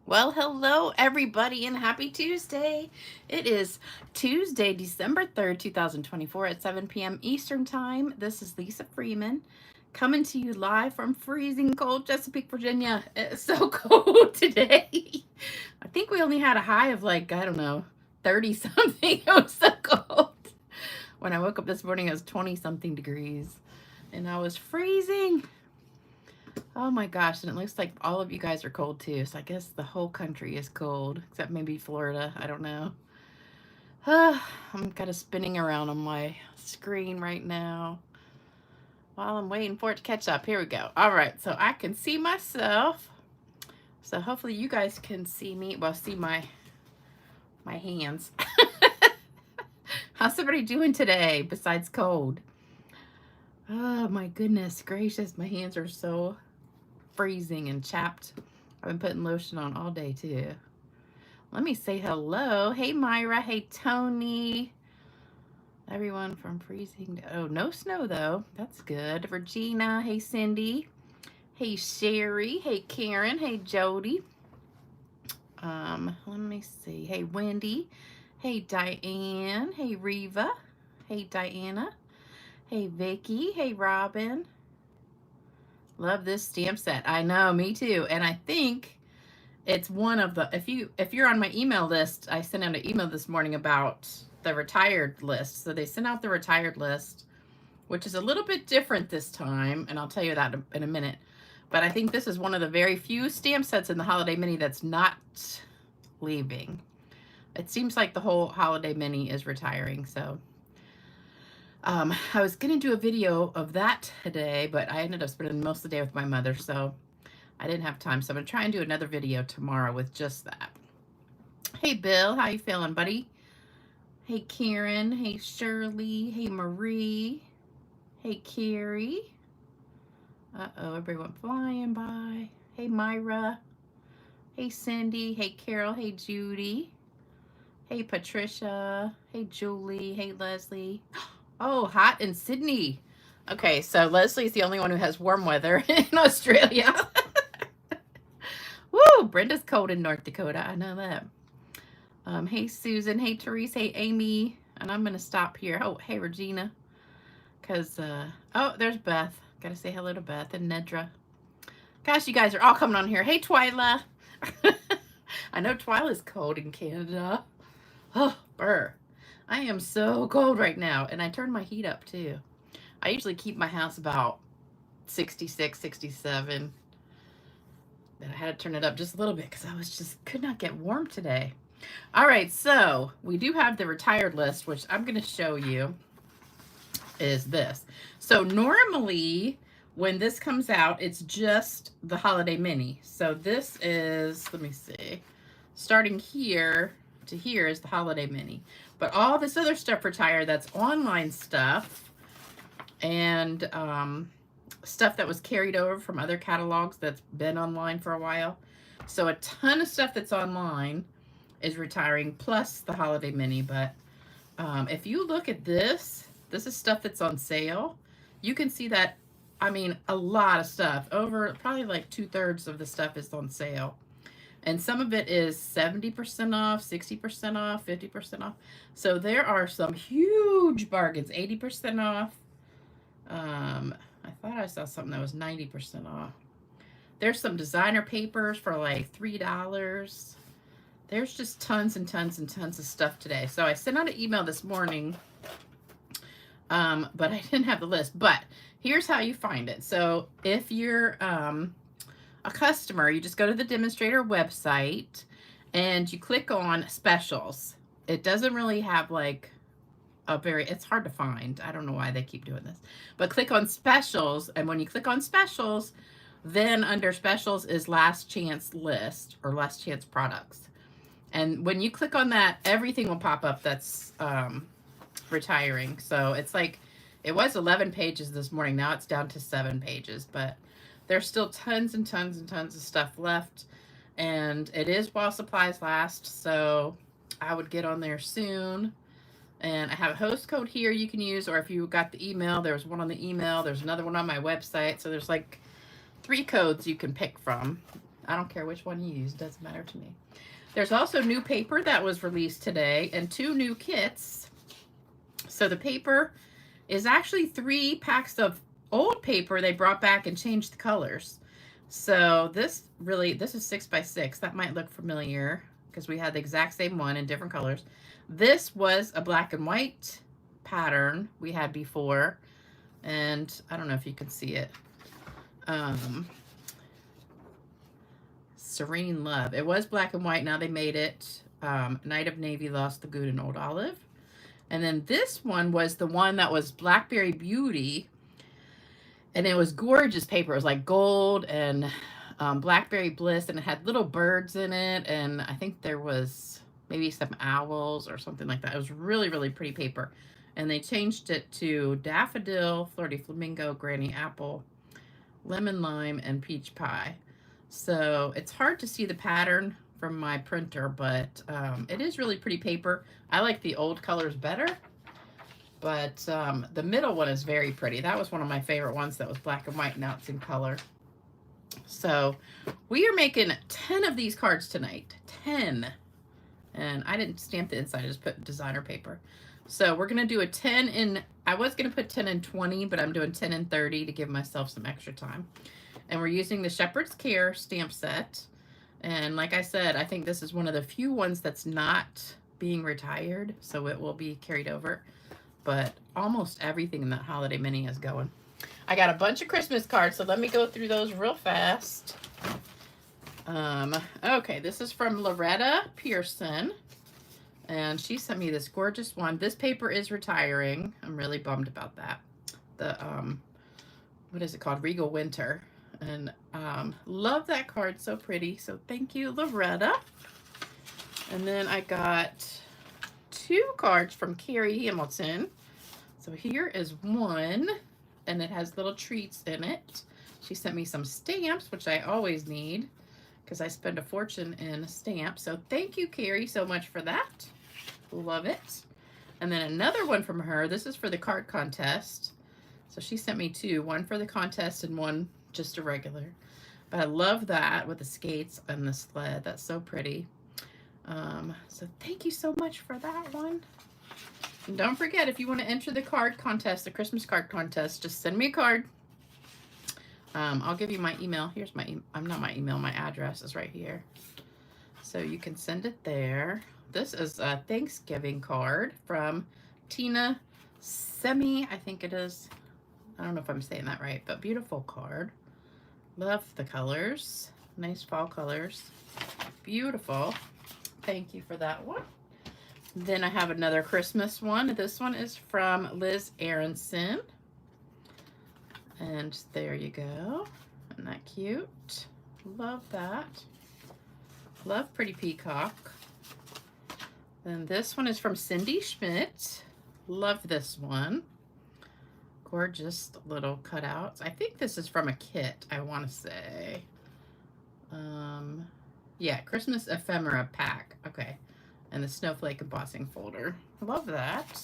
Well, hello everybody and happy Tuesday. It is Tuesday, December 3rd, 2024 at 7 p.m. Eastern Time. This is Lisa Freeman coming to you live from freezing cold Chesapeake, Virginia. It's so cold today. I think we only had a high of like, I don't know, 30 something. It was so cold. When I woke up this morning, it was 20 something degrees and I was freezing. Oh my gosh, and it looks like all of you guys are cold too, so I guess the whole country is cold, except maybe Florida. I don't know. I'm kind of spinning around on my screen right now while I'm waiting for it to catch up. Here we go. All right, so I can see myself. So hopefully you guys can see me. Well, see my hands. How's everybody doing today besides cold? Oh my goodness gracious, my hands are so freezing and chapped. I've been putting lotion on all day too. Let me say hello. Hey Myra, hey Tony. Everyone from freezing. Oh, no snow though. That's good. Regina, hey Cindy. Hey Sherry, hey Karen, hey Jody. Let me see. Hey Wendy. Hey Diane. Hey Reva. Hey Diana. Hey Vicky. Hey Robin. Love this stamp set. I know, me too. And I think it's one of the, if you're on my email list, I sent out an email this morning about the retired list. So they sent out the retired list, which is a little bit different this time, and I'll tell you that in a minute. But I think this is one of the very few stamp sets in the Holiday Mini that's not leaving. It seems like the whole Holiday Mini is retiring, so I was going to do a video of that today, but I ended up spending most of the day with my mother, so I didn't have time. So I'm going to try and do another video tomorrow with just that. Hey, Bill. How you feeling, buddy? Hey, Karen. Hey, Shirley. Hey, Marie. Hey, Carrie. Uh-oh, everybody went flying by. Hey, Myra. Hey, Cindy. Hey, Carol. Hey, Judy. Hey, Patricia. Hey, Julie. Hey, Leslie. Oh, hot in Sydney. Okay, so Leslie's the only one who has warm weather in Australia. Woo, Brenda's cold in North Dakota. I know that. Hey, Susan. Hey, Therese. Hey, Amy. And I'm going to stop here. Oh, hey, Regina. Because, oh, there's Beth. Got to say hello to Beth and Nedra. Gosh, you guys are all coming on here. Hey, Twyla. I know Twyla's cold in Canada. Oh, burr. I am so cold right now, and I turned my heat up too. I usually keep my house about 66, 67. But I had to turn it up just a little bit because I could not get warm today. All right, so we do have the retired list, which I'm going to show you is this. So normally when this comes out, it's just the Holiday Mini. So this is, let me see, starting here to here is the Holiday Mini. But all this other stuff retired, that's online stuff and stuff that was carried over from other catalogs that's been online for a while. So a ton of stuff that's online is retiring, plus the Holiday Mini. But if you look at this is stuff that's on sale. You can see that, I mean, a lot of stuff, over probably like 2/3 of the stuff is on sale. And some of it is 70% off, 60% off, 50% off. So there are some huge bargains, 80% off. I thought I saw something that was 90% off. There's some designer papers for like $3. There's just tons and tons and tons of stuff today. So I sent out an email this morning, but I didn't have the list. But here's how you find it. So if you're a customer, you just go to the demonstrator website and you click on specials. It doesn't really have like it's hard to find. I don't know why they keep doing this, but click on specials. And when you click on specials, then under specials is last chance list or last chance products. And when you click on that, everything will pop up that's retiring. So it's like, it was 11 pages this morning. Now it's down to 7 pages, but there's still tons and tons and tons of stuff left. And it is while supplies last. So I would get on there soon. And I have a host code here you can use, or if you got the email, there's one on the email. There's another one on my website. So there's like 3 codes you can pick from. I don't care which one you use. Doesn't matter to me. There's also new paper that was released today and 2 new kits. So the paper is actually 3 packs of old paper they brought back and changed the colors. So this is 6 by 6. That might look familiar because we had the exact same one in different colors. This was a black and white pattern we had before, and I don't know if you can see it. Serene Love. It was black and white. Now they made it Night of Navy, Lost Lagoon, and Old Olive. And then this one was the one that was Blackberry Beauty. And it was gorgeous paper. It was like gold and Blackberry Bliss. And it had little birds in it. And I think there was maybe some owls or something like that. It was really, really pretty paper. And they changed it to Daffodil, Flirty Flamingo, Granny Apple, Lemon Lime, and Peach Pie. So it's hard to see the pattern from my printer, but it is really pretty paper. I like the old colors better, but the middle one is very pretty. That was one of my favorite ones that was black and white. Now it's in color. So we are making 10 of these cards tonight. 10. And I didn't stamp the inside. I just put designer paper. So we're going to do a 10 in, I was going to put 10 and 20, but I'm doing 10 and 30 to give myself some extra time. And we're using the Shepherd's Care stamp set. And like I said, I think this is one of the few ones that's not being retired, so it will be carried over. But almost everything in that holiday mini is going. I got a bunch of Christmas cards, so let me go through those real fast. Okay, this is from Loretta Pearson. And she sent me this gorgeous one. This paper is retiring. I'm really bummed about that. The, what is it called? Regal Winter. And love that card, so pretty. So thank you, Loretta. And then I got 2 cards from Carrie Hamilton. So here is one, and it has little treats in it. She sent me some stamps, which I always need because I spend a fortune in stamps. So thank you, Carrie, so much for that. Love it. And then another one from her. This is for the card contest. So she sent me 2, one for the contest and one just a regular. But I love that with the skates and the sled. That's so pretty. So thank you so much for that one. And don't forget, if you want to enter the card contest, the Christmas card contest, just send me a card. I'll give you my email. Here's my not my email, my address is right here. So you can send it there. This is a Thanksgiving card from Tina Semi, I think it is. I don't know if I'm saying that right, but beautiful card. Love the colors. Nice fall colors. Beautiful. Thank you for that one. Then I have another Christmas one. This one is from Liz Aronson. And there you go. Isn't that cute? Love that. Love Pretty Peacock. Then this one is from Cindy Schmidt. Love this one. Gorgeous little cutouts. I think this is from a kit, I want to say. Yeah, Christmas Ephemera pack. Okay. And the snowflake embossing folder. Love that.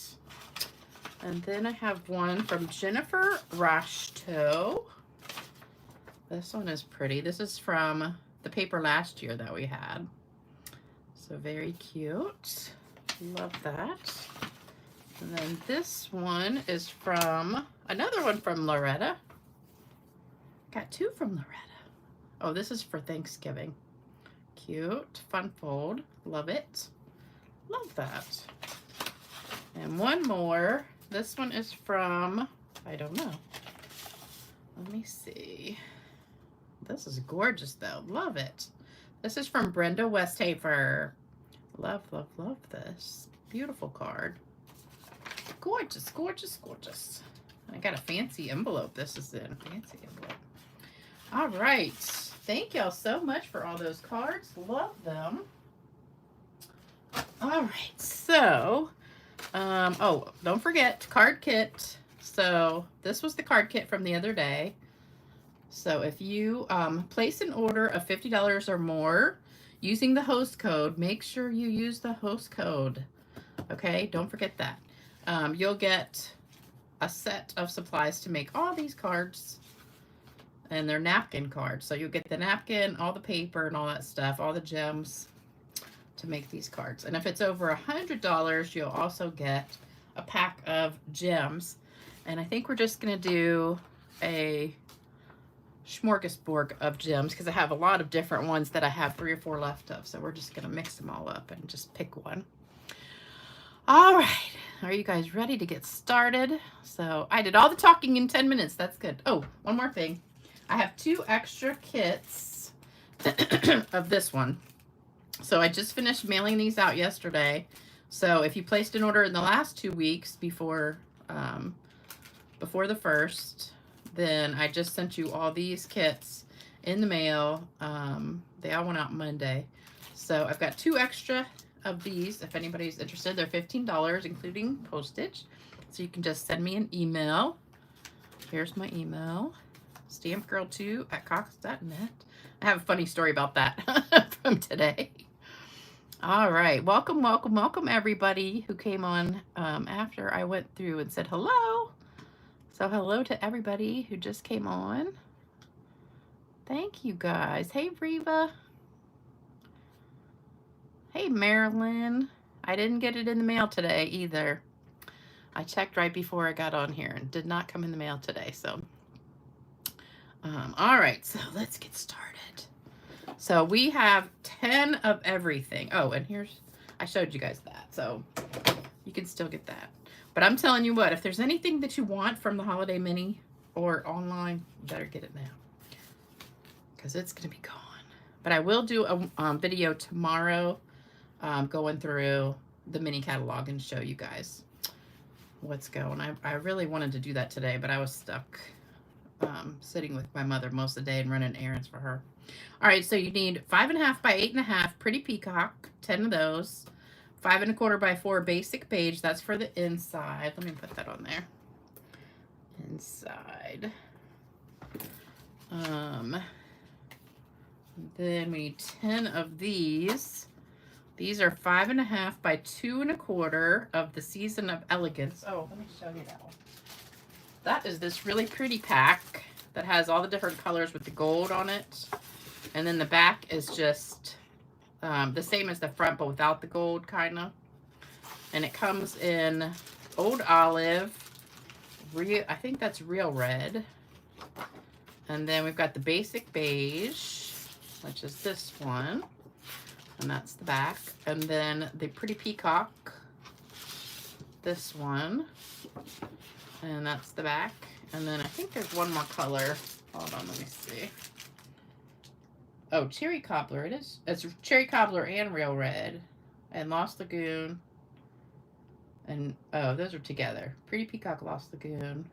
And then I have one from Jennifer Rashto. This one is pretty. This is from the paper last year that we had. So very cute. Love that. And then this one is from, another one from Loretta. Got 2 from Loretta. Oh, this is for Thanksgiving. Cute. Fun fold. Love it. Love that. And one more. This one is from, I don't know. Let me see. This is gorgeous though. Love it. This is from Brenda Westhafer. Love, love, love this. Beautiful card. Gorgeous, gorgeous, gorgeous. I got a fancy envelope. This is in a fancy envelope. All right. Thank y'all so much for all those cards. Love them. All right. So, oh, don't forget card kit. So this was the card kit from the other day. So if you place an order of $50 or more using the host code, make sure you use the host code. Okay, don't forget that. You'll get a set of supplies to make all these cards. and they're napkin cards. So you'll get the napkin, all the paper and all that stuff, all the gems to make these cards. And if it's over $100, you'll also get a pack of gems. And I think we're just gonna do a smorgasbord of gems because I have a lot of different ones that I have 3 or 4 left of. So we're just gonna mix them all up and just pick one. All right, are you guys ready to get started? So I did all the talking in 10 minutes. That's good. Oh, one more thing. I have 2 extra kits of this one. So I just finished mailing these out yesterday. So if you placed an order in the last 2 weeks before the 1st, then I just sent you all these kits in the mail. They all went out Monday. So I've got 2 extra of these. If anybody's interested, they're $15, including postage. So you can just send me an email. Here's my email, stampgirl2@cox.net. I have a funny story about that from today. All right, welcome, welcome, welcome everybody who came on after I went through and said hello. So hello to everybody who just came on. Thank you guys. Hey Reva. Hey Marilyn. I didn't get it in the mail today either. I checked right before I got on here and did not come in the mail today. So, all right, so let's get started. So we have 10 of everything. Oh, and here's, I showed you guys that. So you can still get that. But I'm telling you what, if there's anything that you want from the Holiday Mini or online, you better get it now. Because it's going to be gone. But I will do a video tomorrow going through the mini catalog and show you guys what's going. I really wanted to do that today, but I was stuck sitting with my mother most of the day and running errands for her. All right, so you need 5.5 by 8.5 Pretty Peacock, 10 of those. 5 1/4 by 4 basic beige. That's for the inside. Let me put that on there. Inside. Then we need 10 of these. These are 5.5 by 2 1/4 of the Season of Elegance. Oh, let me show you that one. That is this really pretty pack that has all the different colors with the gold on it. And then the back is just the same as the front, but without the gold, kind of. And it comes in Old Olive, I think that's Real Red. And then we've got the Basic Beige, which is this one. And that's the back. And then the Pretty Peacock, this one. And that's the back. And then I think there's one more color. Hold on, let me see. Oh, Cherry Cobbler, it is. It's Cherry Cobbler and Real Red. And Lost Lagoon. And, oh, those are together. Pretty Peacock, Lost Lagoon.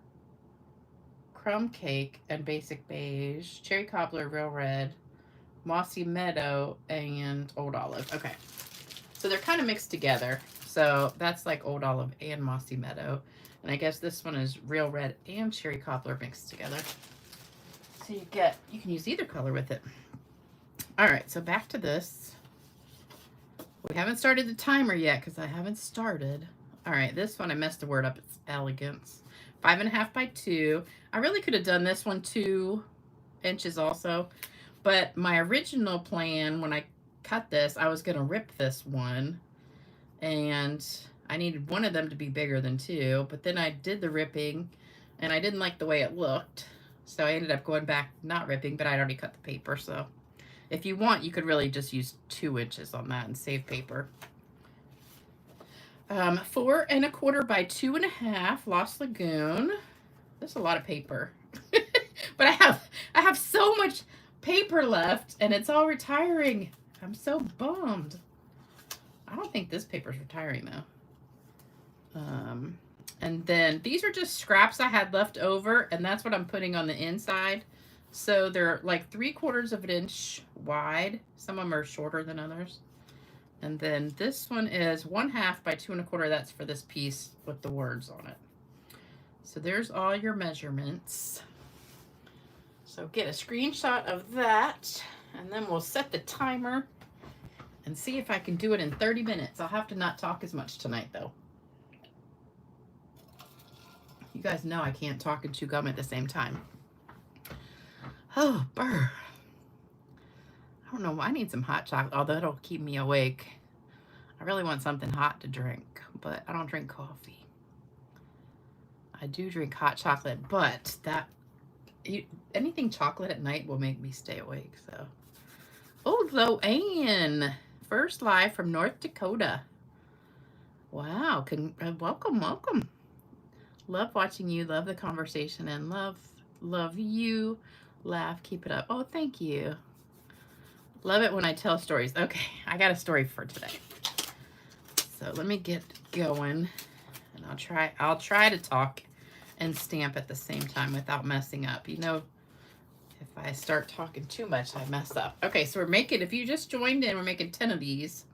Crumb Cake and Basic Beige. Cherry Cobbler, Real Red. Mossy Meadow and Old Olive. Okay. So they're kind of mixed together. So that's like Old Olive and Mossy Meadow. And I guess this one is Real Red and Cherry Cobbler mixed together. So you can use either color with it. All right, so back to this. We haven't started the timer yet because I haven't started. All right, this one I messed the word up. It's Elegance. 5.5 by 2. I really could have done this one 2 inches also. But my original plan when I cut this, I was going to rip this one. And I needed one of them to be bigger than 2. But then I did the ripping and I didn't like the way it looked. So I ended up going back, not ripping, but I'd already cut the paper. So if you want, you could really just use 2 inches on that and save paper. 4 1/4 by 2 1/2 Lost Lagoon. There's a lot of paper. But I have so much paper left and it's all retiring. I'm so bummed. I don't think this paper's retiring though. And then these are just scraps I had left over, and that's what I'm putting on the inside. So they're like 3/4 of an inch wide. Some of them are shorter than others. And then this one is 1/2 by 2 1/4. That's for this piece with the words on it. So there's all your measurements. So get a screenshot of that, and then we'll set the timer and see if I can do it in 30 minutes. I'll have to not talk as much tonight though. You guys know I can't talk and chew gum at the same time. Oh, burr. I don't know why I need some hot chocolate, although it'll keep me awake. I really want something hot to drink, but I don't drink coffee. I do drink hot chocolate, but anything chocolate at night will make me stay awake, so. Oh, Loanne, first live from North Dakota. Wow, welcome, welcome. Love watching you, love the conversation, and love you. Laugh, keep it up. Oh, thank you. Love it when I tell stories. Okay, I got a story for today. So let me get going, and I'll try to talk and stamp at the same time without messing up. You know, if I start talking too much, I mess up. Okay, so we're making, if you just joined in, we're making 10 of these.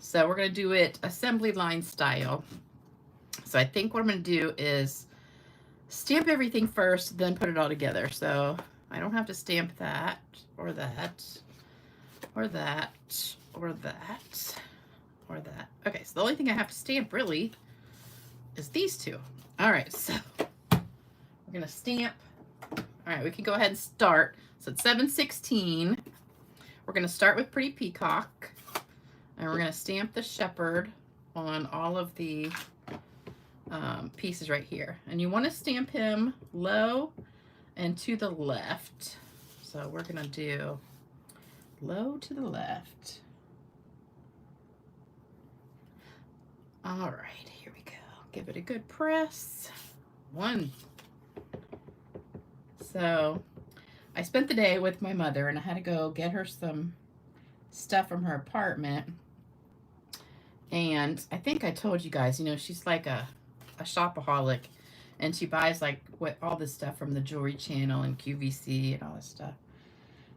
So we're going to do it assembly line style. So I think what I'm going to do is stamp everything first, then put it all together. So I don't have to stamp that, or that, or that, or that, or that. Okay, so the only thing I have to stamp really is these two. All right, so we're going to stamp. All right, we can go ahead and start. So it's 7/16. We're going to start with Pretty Peacock, and we're going to stamp the shepherd on all of the pieces right here. And you want to stamp him low and to the left. So we're going to do low to the left. All right, here we go. Give it a good press. One. So I spent the day with my mother, and I had to go get her some stuff from her apartment. And I think I told you guys, you know, she's like a shopaholic, and she buys like all this stuff from the Jewelry Channel and QVC and all this stuff.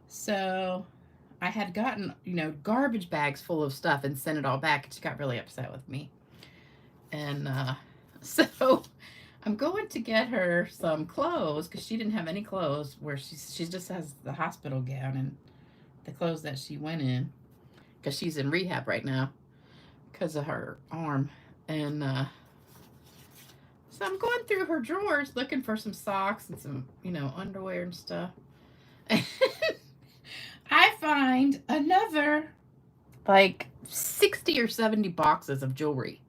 So I had gotten, you know, garbage bags full of stuff and sent it all back, and she got really upset with me. And so I'm going to get her some clothes, because she didn't have any clothes, where she just has the hospital gown and the clothes that she went in, because she's in rehab right now because of her arm. And so I'm going through her drawers looking for some socks and some, you know, underwear and stuff. And I find another like 60 or 70 boxes of jewelry.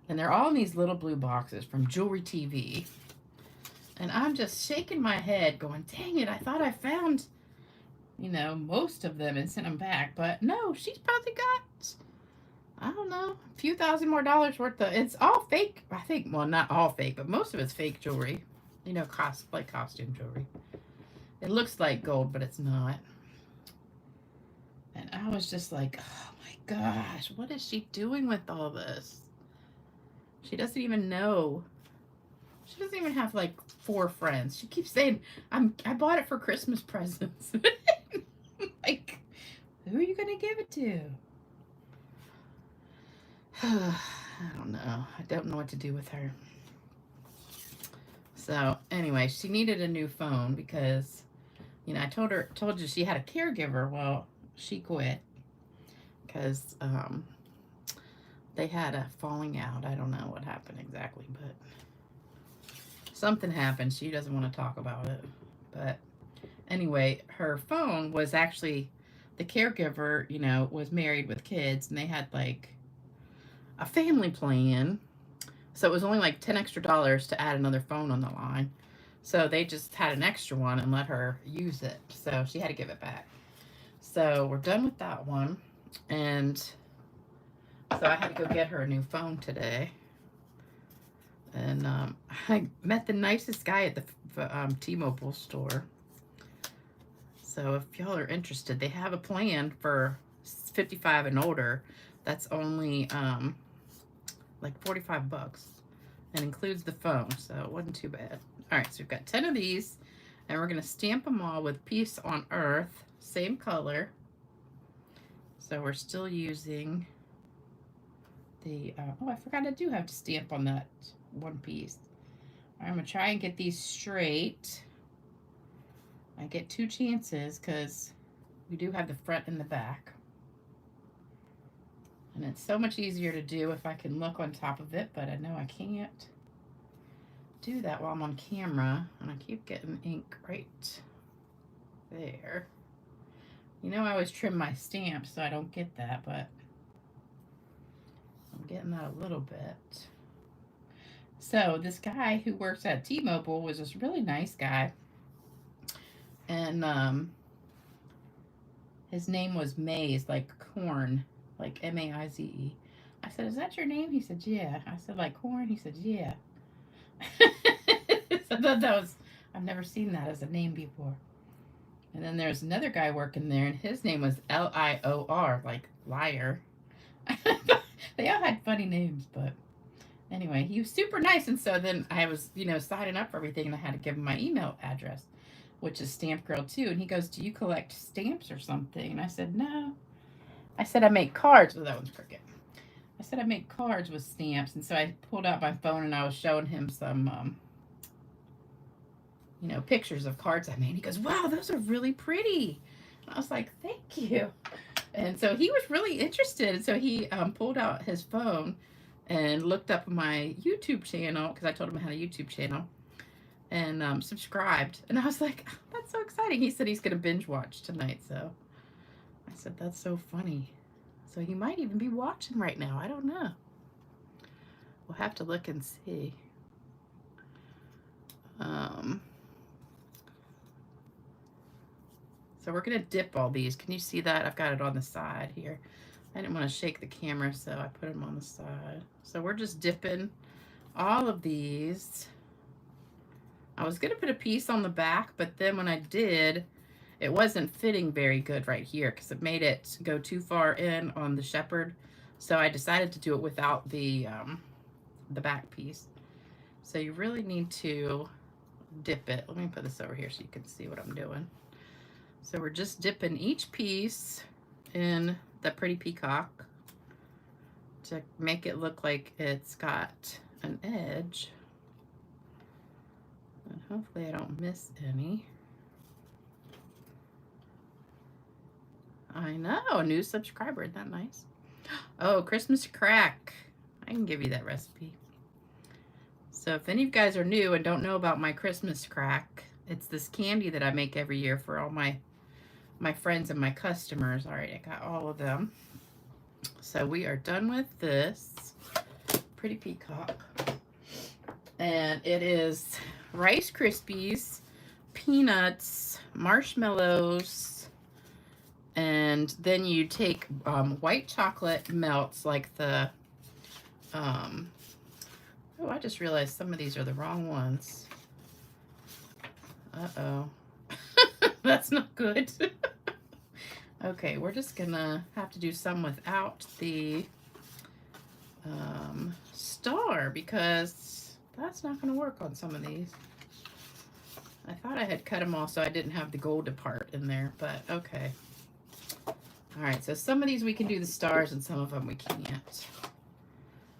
And they're all in these little blue boxes from Jewelry TV. And I'm just shaking my head going, dang it, I thought I found, you know, most of them and sent them back. But no, she's probably got, I don't know, a few $1,000 more worth of, it's all fake, I think. Well, not all fake, but most of it's fake jewelry. You know, like costume jewelry. It looks like gold, but it's not. And I was just like, oh my gosh, what is she doing with all this? She doesn't even know. She doesn't even have like 4 friends. She keeps saying, I bought it for Christmas presents. Like, who are you going to give it to? I don't know. I don't know what to do with her. So anyway, she needed a new phone because, you know, I told you she had a caregiver. Well, she quit because they had a falling out. I don't know what happened exactly, but something happened. She doesn't want to talk about it. But anyway, her phone was actually, the caregiver, you know, was married with kids, and they had like a family plan. So it was only like $10 extra to add another phone on the line. So they just had an extra one and let her use it. So she had to give it back. So we're done with that one. And so I had to go get her a new phone today. And I met the nicest guy at the T-Mobile store. So if y'all are interested, they have a plan for 55 and older. That's only like $45 and includes the phone. So it wasn't too bad. All right, so we've got 10 of these, and we're going to stamp them all with Peace on Earth, same color. So we're still using the, oh, I forgot I do have to stamp on that one piece. I'm going to try and get these straight. I get 2 chances because we do have the front and the back. And it's so much easier to do if I can look on top of it, but I know I can't do that while I'm on camera, and I keep getting ink right there. You know, I always trim my stamps so I don't get that, but I'm getting that a little bit. So this guy who works at T-Mobile was this really nice guy. And his name was Maze, like corn, like M-A-I-Z-E. I said, is that your name? He said, yeah. I said, like corn? He said, yeah. So that was, I've never seen that as a name before. And then there's another guy working there, and his name was L-I-O-R, like liar. They all had funny names, but anyway, he was super nice. And so then I was, you know, signing up for everything, and I had to give him my email address, which is Stamp Girl 2. And he goes, do you collect stamps or something? And I said, no. I said, I make cards. Oh, that one's crooked. I said, I make cards with stamps. And so I pulled out my phone, and I was showing him some, you know, pictures of cards I made. He goes, wow, those are really pretty. And I was like, thank you. And so he was really interested. And so he pulled out his phone and looked up my YouTube channel, because I told him I had a YouTube channel, and subscribed. And I was like, oh, that's so exciting. He said he's going to binge watch tonight. So I said, that's so funny. So he might even be watching right now. I don't know. We'll have to look and see. So we're going to dip all these. Can you see that? I've got it on the side here. I didn't want to shake the camera, so I put them on the side. So we're just dipping all of these. I was going to put a piece on the back, but then when I did, it wasn't fitting very good right here because it made it go too far in on the shepherd. So I decided to do it without the back piece. So you really need to dip it. Let me put this over here so you can see what I'm doing. So we're just dipping each piece in the pretty peacock to make it look like it's got an edge. And hopefully I don't miss any. I know, a new subscriber, isn't that nice? Oh, Christmas crack. I can give you that recipe. So if any of you guys are new and don't know about my Christmas crack, it's this candy that I make every year for all my friends and my customers. All right, I got all of them. So we are done with this pretty peacock. And it is Rice Krispies, peanuts, marshmallows, and then you take white chocolate melts like the, oh, I just realized some of these are the wrong ones. Uh-oh. That's not good. Okay, we're just gonna have to do some without the star because that's not gonna work on some of these. I thought I had cut them all so I didn't have the gold part in there, but okay. All right, so some of these we can do the stars and some of them we can't.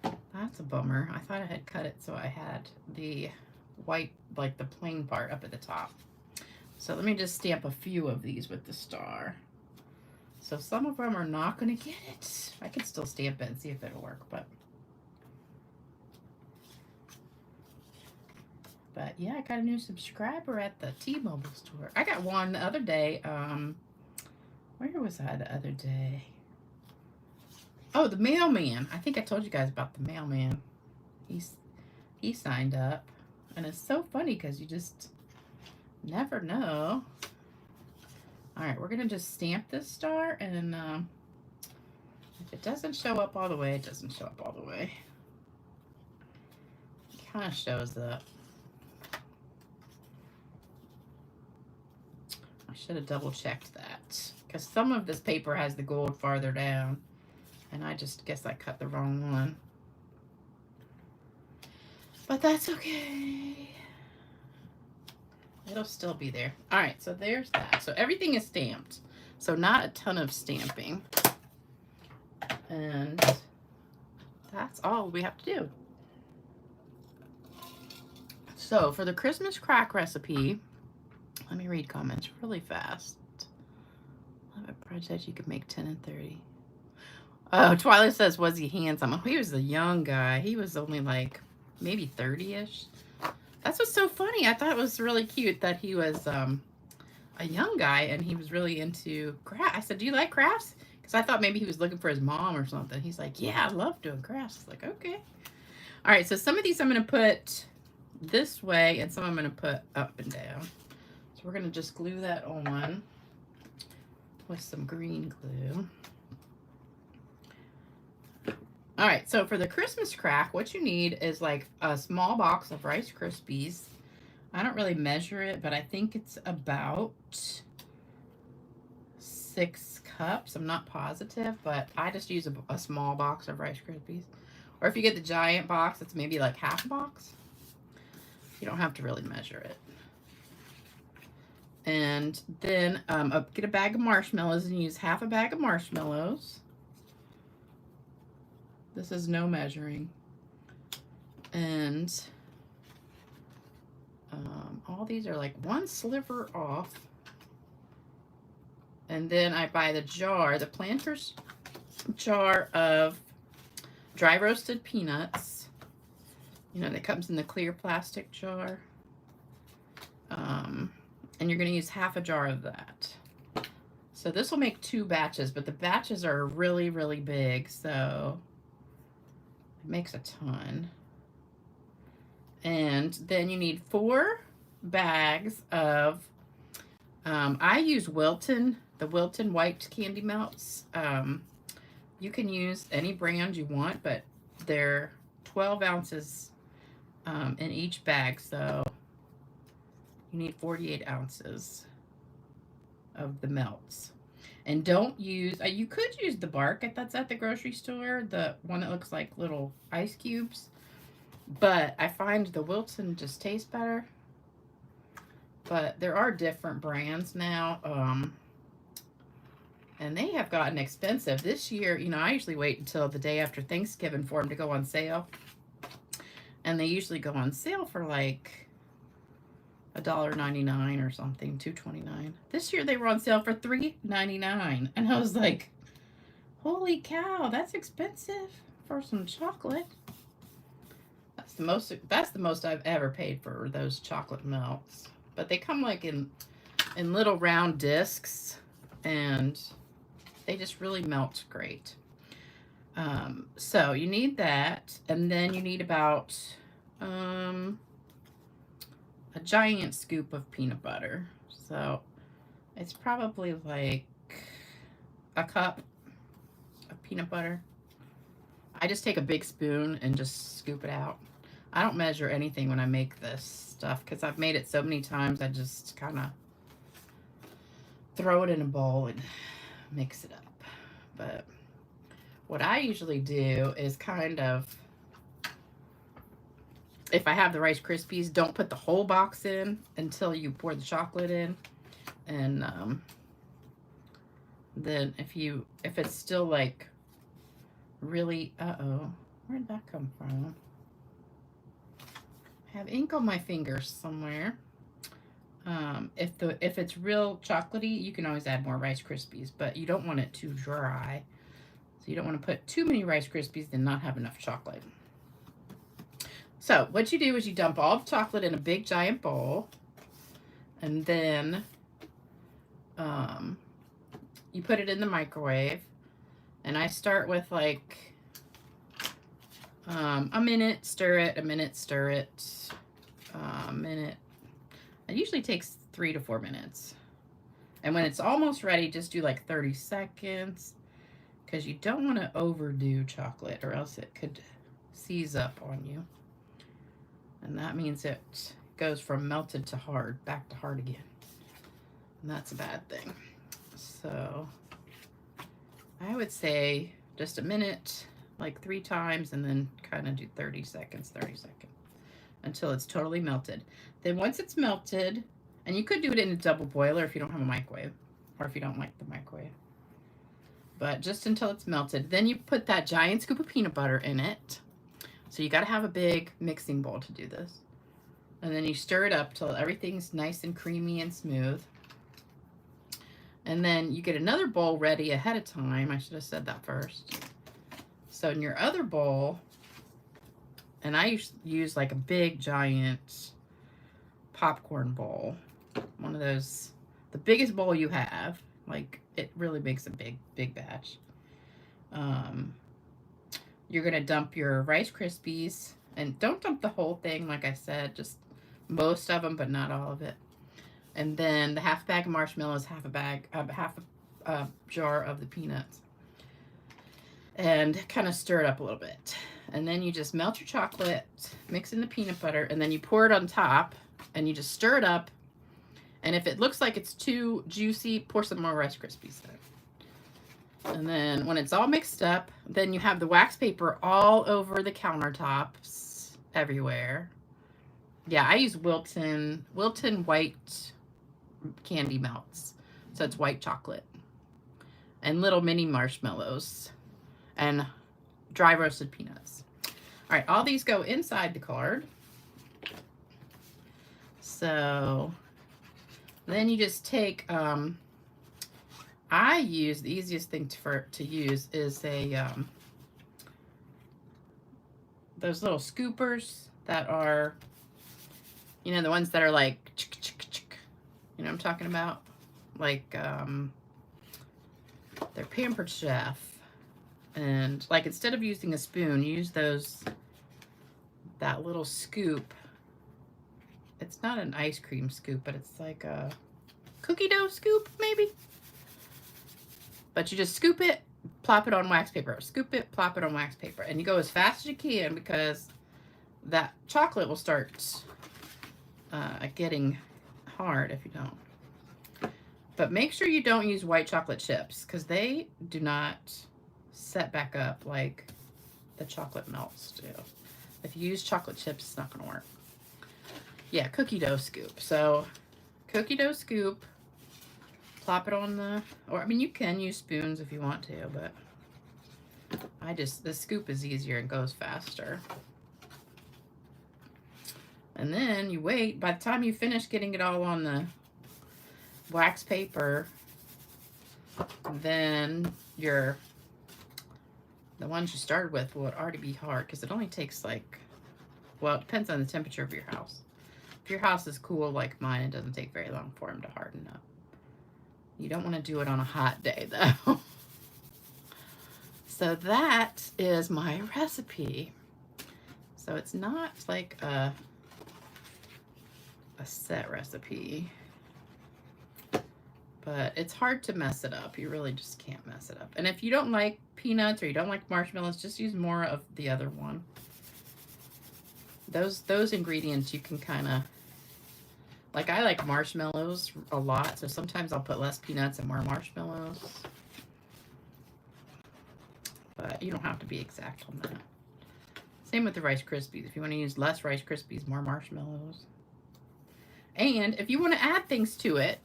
That's a bummer. I thought I had cut it so I had the white, like the plain part up at the top. So let me just stamp a few of these with the star. So some of them are not going to get it. I can still stamp it and see if it'll work, but yeah, I got a new subscriber at the T-Mobile store. I got one the other day. Where was I the other day? Oh, the mailman. I think I told you guys about the mailman. He signed up, and it's so funny because you just never know. All right, we're gonna just stamp this star, and if it doesn't show up all the way, it doesn't show up all the way. It kind of shows up. I should have double checked that because some of this paper has the gold farther down, and I just guess I cut the wrong one. But that's okay. It'll still be there. All right, so there's that. So everything is stamped. So not a ton of stamping. And that's all we have to do. So for the Christmas crack recipe, let me read comments really fast. Love a project you could make 10 and 30. Oh, Twilight says, was he handsome? Oh, he was a young guy. He was only like maybe 30-ish. That's what's so funny. I thought it was really cute that he was a young guy, and he was really into craft. I said, "Do you like crafts?" Because I thought maybe he was looking for his mom or something. He's like, "Yeah, I love doing crafts." I was like, "Okay." All right, so some of these I'm going to put this way, and some I'm going to put up and down. So we're going to just glue that on with some green glue. All right, so for the Christmas crack, what you need is like a small box of Rice Krispies. I don't really measure it, but I think it's about 6 cups. I'm not positive, but I just use a small box of Rice Krispies. Or if you get the giant box, it's maybe like half a box. You don't have to really measure it. And then get a bag of marshmallows and use half a bag of marshmallows. This is no measuring. And all these are like 1 sliver off. And then I buy the jar, the Planters jar of dry roasted peanuts. You know, that comes in the clear plastic jar. And you're going to use half a jar of that. So this will make 2 batches, but the batches are really, really big, so it makes a ton. And then you need 4 bags of, I use Wilton, the Wilton white candy melts. You can use any brand you want, but they're 12 ounces in each bag, so you need 48 ounces of the melts. And don't use, you could use the bark that's at the grocery store, the one that looks like little ice cubes, but I find the Wilton just tastes better. But there are different brands now, and they have gotten expensive. This year, you know, I usually wait until the day after Thanksgiving for them to go on sale. And they usually go on sale for like $1.99 or something, $2.29. This year they were on sale for $3.99, and I was like, "Holy cow, that's expensive for some chocolate." That's the most I've ever paid for those chocolate melts. But they come like in little round discs, and they just really melt great. So you need that, and then you need about a giant scoop of peanut butter. So it's probably like a cup of peanut butter. I just take a big spoon and just scoop it out. I don't measure anything when I make this stuff because I've made it so many times. I just kind of throw it in a bowl and mix it up. But what I usually do is kind of, if I have the Rice Krispies, don't put the whole box in until you pour the chocolate in. And then if it's still like really, where'd that come from? I have ink on my fingers somewhere. If it's real chocolatey, you can always add more Rice Krispies, but you don't want it too dry. So you don't want to put too many Rice Krispies and not have enough chocolate. So what you do is you dump all the chocolate in a big giant bowl, and then you put it in the microwave. And I start with like a minute, stir it, a minute, stir it, a minute. It usually takes 3 to 4 minutes. And when it's almost ready, just do like 30 seconds because you don't want to overdo chocolate or else it could seize up on you. And that means it goes from melted to hard, back to hard again. And that's a bad thing. So I would say just a minute, like 3 times, and then kind of do 30 seconds, until it's totally melted. Then once it's melted, and you could do it in a double boiler if you don't have a microwave, or if you don't like the microwave. But just until it's melted. Then you put that giant scoop of peanut butter in it. So you got to have a big mixing bowl to do this. And then you stir it up till everything's nice and creamy and smooth. And then you get another bowl ready ahead of time. I should have said that first. So in your other bowl, and I use like a big giant popcorn bowl. One of those, the the biggest bowl you have. Like, it really makes a big batch. You're going to dump your Rice Krispies. And don't dump the whole thing, like I said. Just most of them, but not all of it. And then the half bag of marshmallows, half a jar of the peanuts. And kind of stir it up a little bit. And then you just melt your chocolate, mix in the peanut butter, and then you pour it on top, and you just stir it up. And if it looks like it's too juicy, pour some more Rice Krispies in. And then when it's all mixed up, then you have the wax paper all over the countertops everywhere. Yeah, I use Wilton white candy melts. So it's white chocolate. And little mini marshmallows. And dry roasted peanuts. All right, all these go inside the card. So then you just take, I use, the easiest thing to use is those little scoopers that are, you know, the ones that are like, you know what I'm talking about? Like, they're Pampered Chef. And like, instead of using a spoon, use that little scoop. It's not an ice cream scoop, but it's like a cookie dough scoop, maybe. But you just scoop it, plop it on wax paper. Scoop it, plop it on wax paper. And you go as fast as you can because that chocolate will start getting hard if you don't. But make sure you don't use white chocolate chips because they do not set back up like the chocolate melts do. If you use chocolate chips, it's not going to work. Yeah, cookie dough scoop. So, cookie dough scoop, plop it on the, or I mean, you can use spoons if you want to, but the scoop is easier and goes faster. And then you wait. By the time you finish getting it all on the wax paper, then the ones you started with will already be hard because it only takes like, well, it depends on the temperature of your house. If your house is cool like mine, it doesn't take very long for them to harden up. You don't want to do it on a hot day though. So that is my recipe. So it's not like a set recipe, but it's hard to mess it up. You really just can't mess it up. And if you don't like peanuts or you don't like marshmallows, just use more of the other one. Those ingredients you can kind of, like, I like marshmallows a lot, so sometimes I'll put less peanuts and more marshmallows. But you don't have to be exact on that. Same with the Rice Krispies. If you want to use less Rice Krispies, more marshmallows. And if you want to add things to it,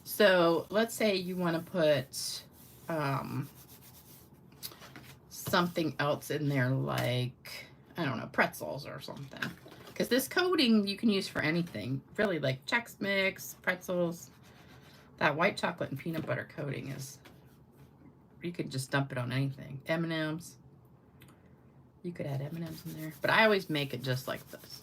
so let's say you want to put something else in there, like, I don't know, pretzels or something. Because this coating you can use for anything. Really, like Chex Mix, pretzels. That white chocolate and peanut butter coating is, you could just dump it on anything. M&Ms. You could add M&Ms in there. But I always make it just like this.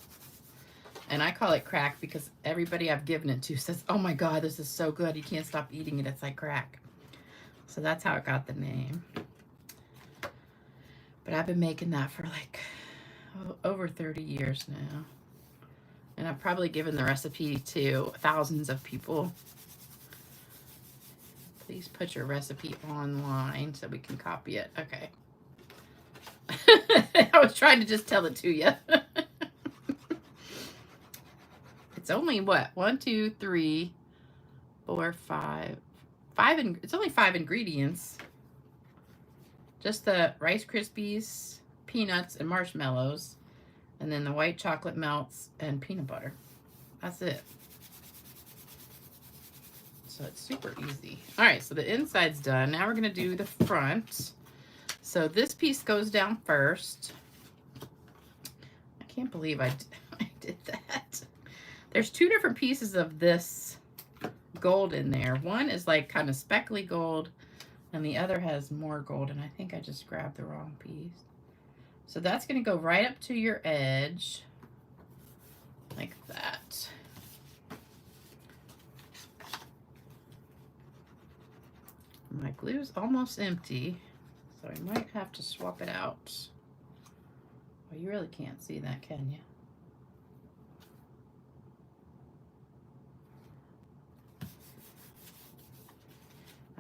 And I call it crack because everybody I've given it to says, oh my God, this is so good. You can't stop eating it. It's like crack. So that's how it got the name. But I've been making that for like over 30 years now. And I've probably given the recipe to thousands of people. Please put your recipe online so we can copy it. Okay. I was trying to just tell it to you. It's only what? 1, 2, 3, 4, 5. It's only 5 ingredients. Just the Rice Krispies, peanuts, and marshmallows. And then the white chocolate melts and peanut butter. That's it. So it's super easy. All right, so the inside's done. Now we're going to do the front. So this piece goes down first. I can't believe I did that. There's 2 different pieces of this gold in there. One is like kind of speckly gold, and the other has more gold, and I think I just grabbed the wrong piece. So that's going to go right up to your edge, like that. My glue's almost empty, so I might have to swap it out. Well, you really can't see that, can you?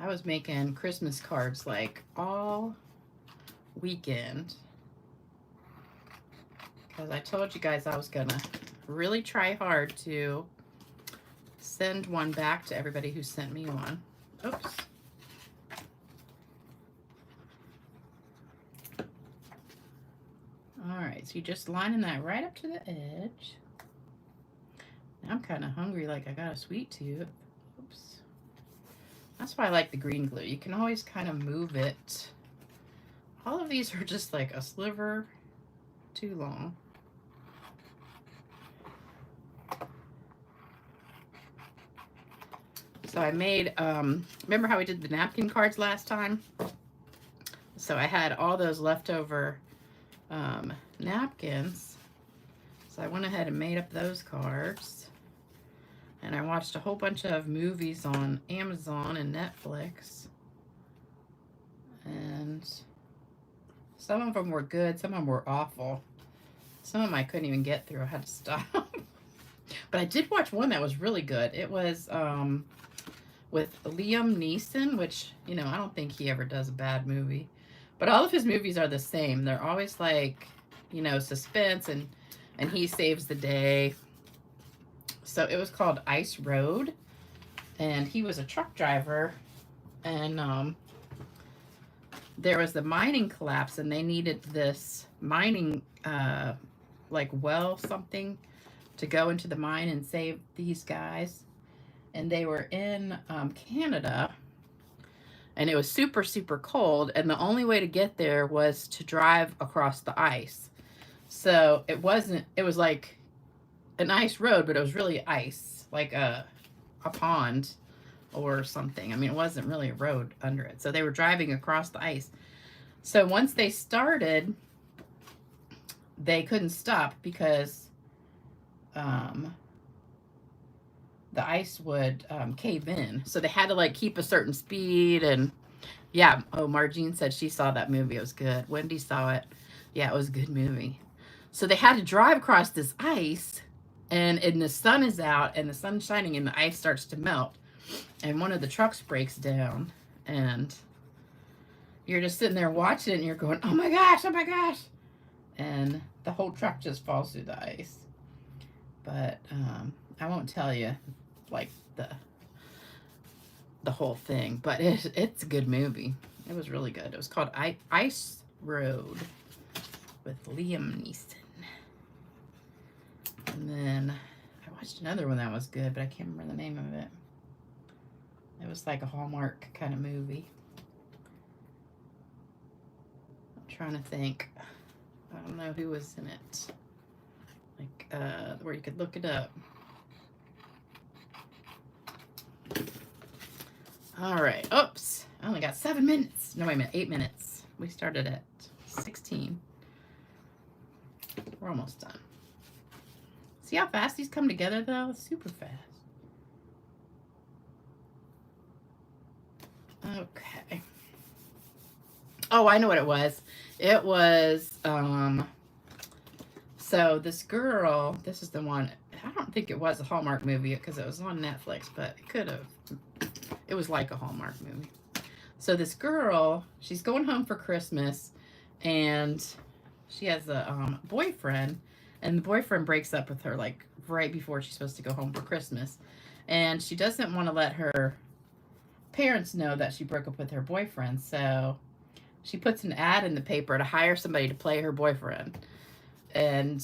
I was making Christmas cards like all weekend because I told you guys I was gonna really try hard to send one back to everybody who sent me one. Oops. All right, so you're just lining that right up to the edge. Now I'm kind of hungry, like I got a sweet tooth. Oops. That's why I like the green glue. You can always kind of move it. All of these are just like a sliver too long. So I made, remember how we did the napkin cards last time? So I had all those leftover napkins. So I went ahead and made up those cards. And I watched a whole bunch of movies on Amazon and Netflix. And some of them were good, some of them were awful. Some of them I couldn't even get through. I had to stop. But I did watch one that was really good. It was with Liam Neeson, which, you know, I don't think he ever does a bad movie. But all of his movies are the same. They're always like, you know, suspense and he saves the day. So it was called Ice Road, and he was a truck driver, and there was the mining collapse, and they needed this mining, like well something to go into the mine and save these guys. And they were in Canada, and it was super, super cold, and the only way to get there was to drive across the ice. So it was like an ice road, but it was really ice, like a pond or something. I mean, it wasn't really a road under it. So they were driving across the ice. So once they started, they couldn't stop because the ice would cave in. So they had to like keep a certain speed. And yeah, oh, Margene said she saw that movie. It was good. Wendy saw it. Yeah, it was a good movie. So they had to drive across this ice. And the sun is out and the sun's shining and the ice starts to melt. And one of the trucks breaks down. And you're just sitting there watching it and you're going, oh my gosh, oh my gosh. And the whole truck just falls through the ice. But I won't tell you like the whole thing. But it's a good movie. It was really good. It was called Ice Road with Liam Neeson. And then I watched another one that was good, but I can't remember the name of it. It was like a Hallmark kind of movie. I'm trying to think. I don't know who was in it. Like, where you could look it up. All right. Oops. I only got 7 minutes. No, wait a minute. 8 minutes. We started at 16. We're almost done. See how fast these come together, though? Super fast. Okay. Oh, I know what it was. It was, so this girl, this is the one, I don't think it was a Hallmark movie because it was on Netflix, but it could have. It was like a Hallmark movie. So this girl, she's going home for Christmas, and she has a boyfriend. And the boyfriend breaks up with her like right before she's supposed to go home for Christmas. And she doesn't want to let her parents know that she broke up with her boyfriend. So she puts an ad in the paper to hire somebody to play her boyfriend. And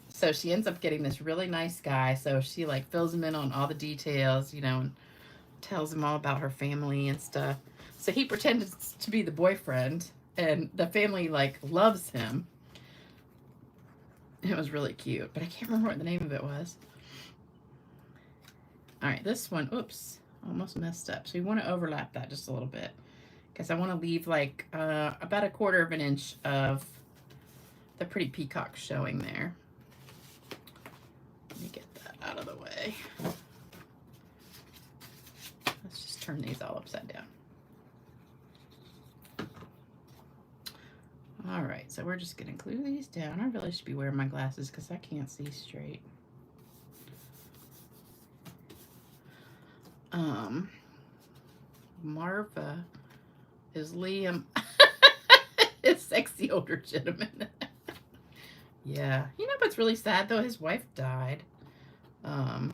so she ends up getting this really nice guy. So she like fills him in on all the details, you know, and tells him all about her family and stuff. So he pretends to be the boyfriend, and the family like loves him. It was really cute, but I can't remember what the name of it was. All right, this one, oops, almost messed up. So you want to overlap that just a little bit because I want to leave like about 1/4 of an inch of the pretty peacock showing there. Let me get that out of the way. Let's just turn these all upside down. right, so we're just gonna glue these down. I really should be wearing my glasses because I can't see straight. Marva is Liam. His sexy older gentleman. Yeah. You know what's really sad though? His wife died. What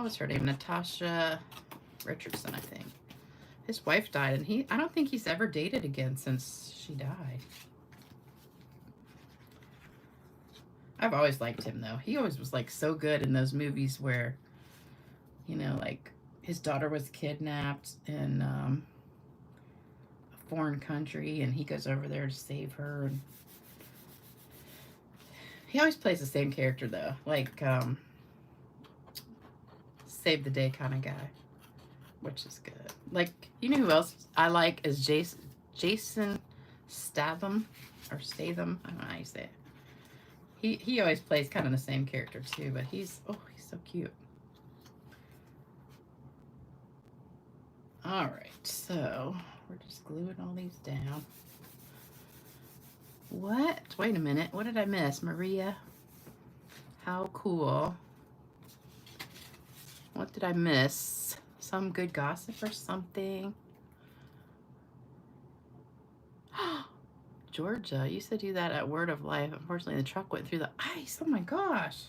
was her name? Natasha Richardson, I think. His wife died, and I don't think he's ever dated again since she died. I've always liked him though. He always was like so good in those movies where, you know, like his daughter was kidnapped in a foreign country, and he goes over there to save her. And he always plays the same character though, like save the day kind of guy, which is good. Like, you know who else I like is Jason Statham, or Statham. I don't know how you say it. He always plays kind of the same character too, but he's so cute. All right, so we're just gluing all these down. What? Wait a minute. What did I miss? Maria. How cool. What did I miss? Some good gossip or something? Georgia, you used to do that at Word of Life. Unfortunately, the truck went through the ice. Oh my gosh.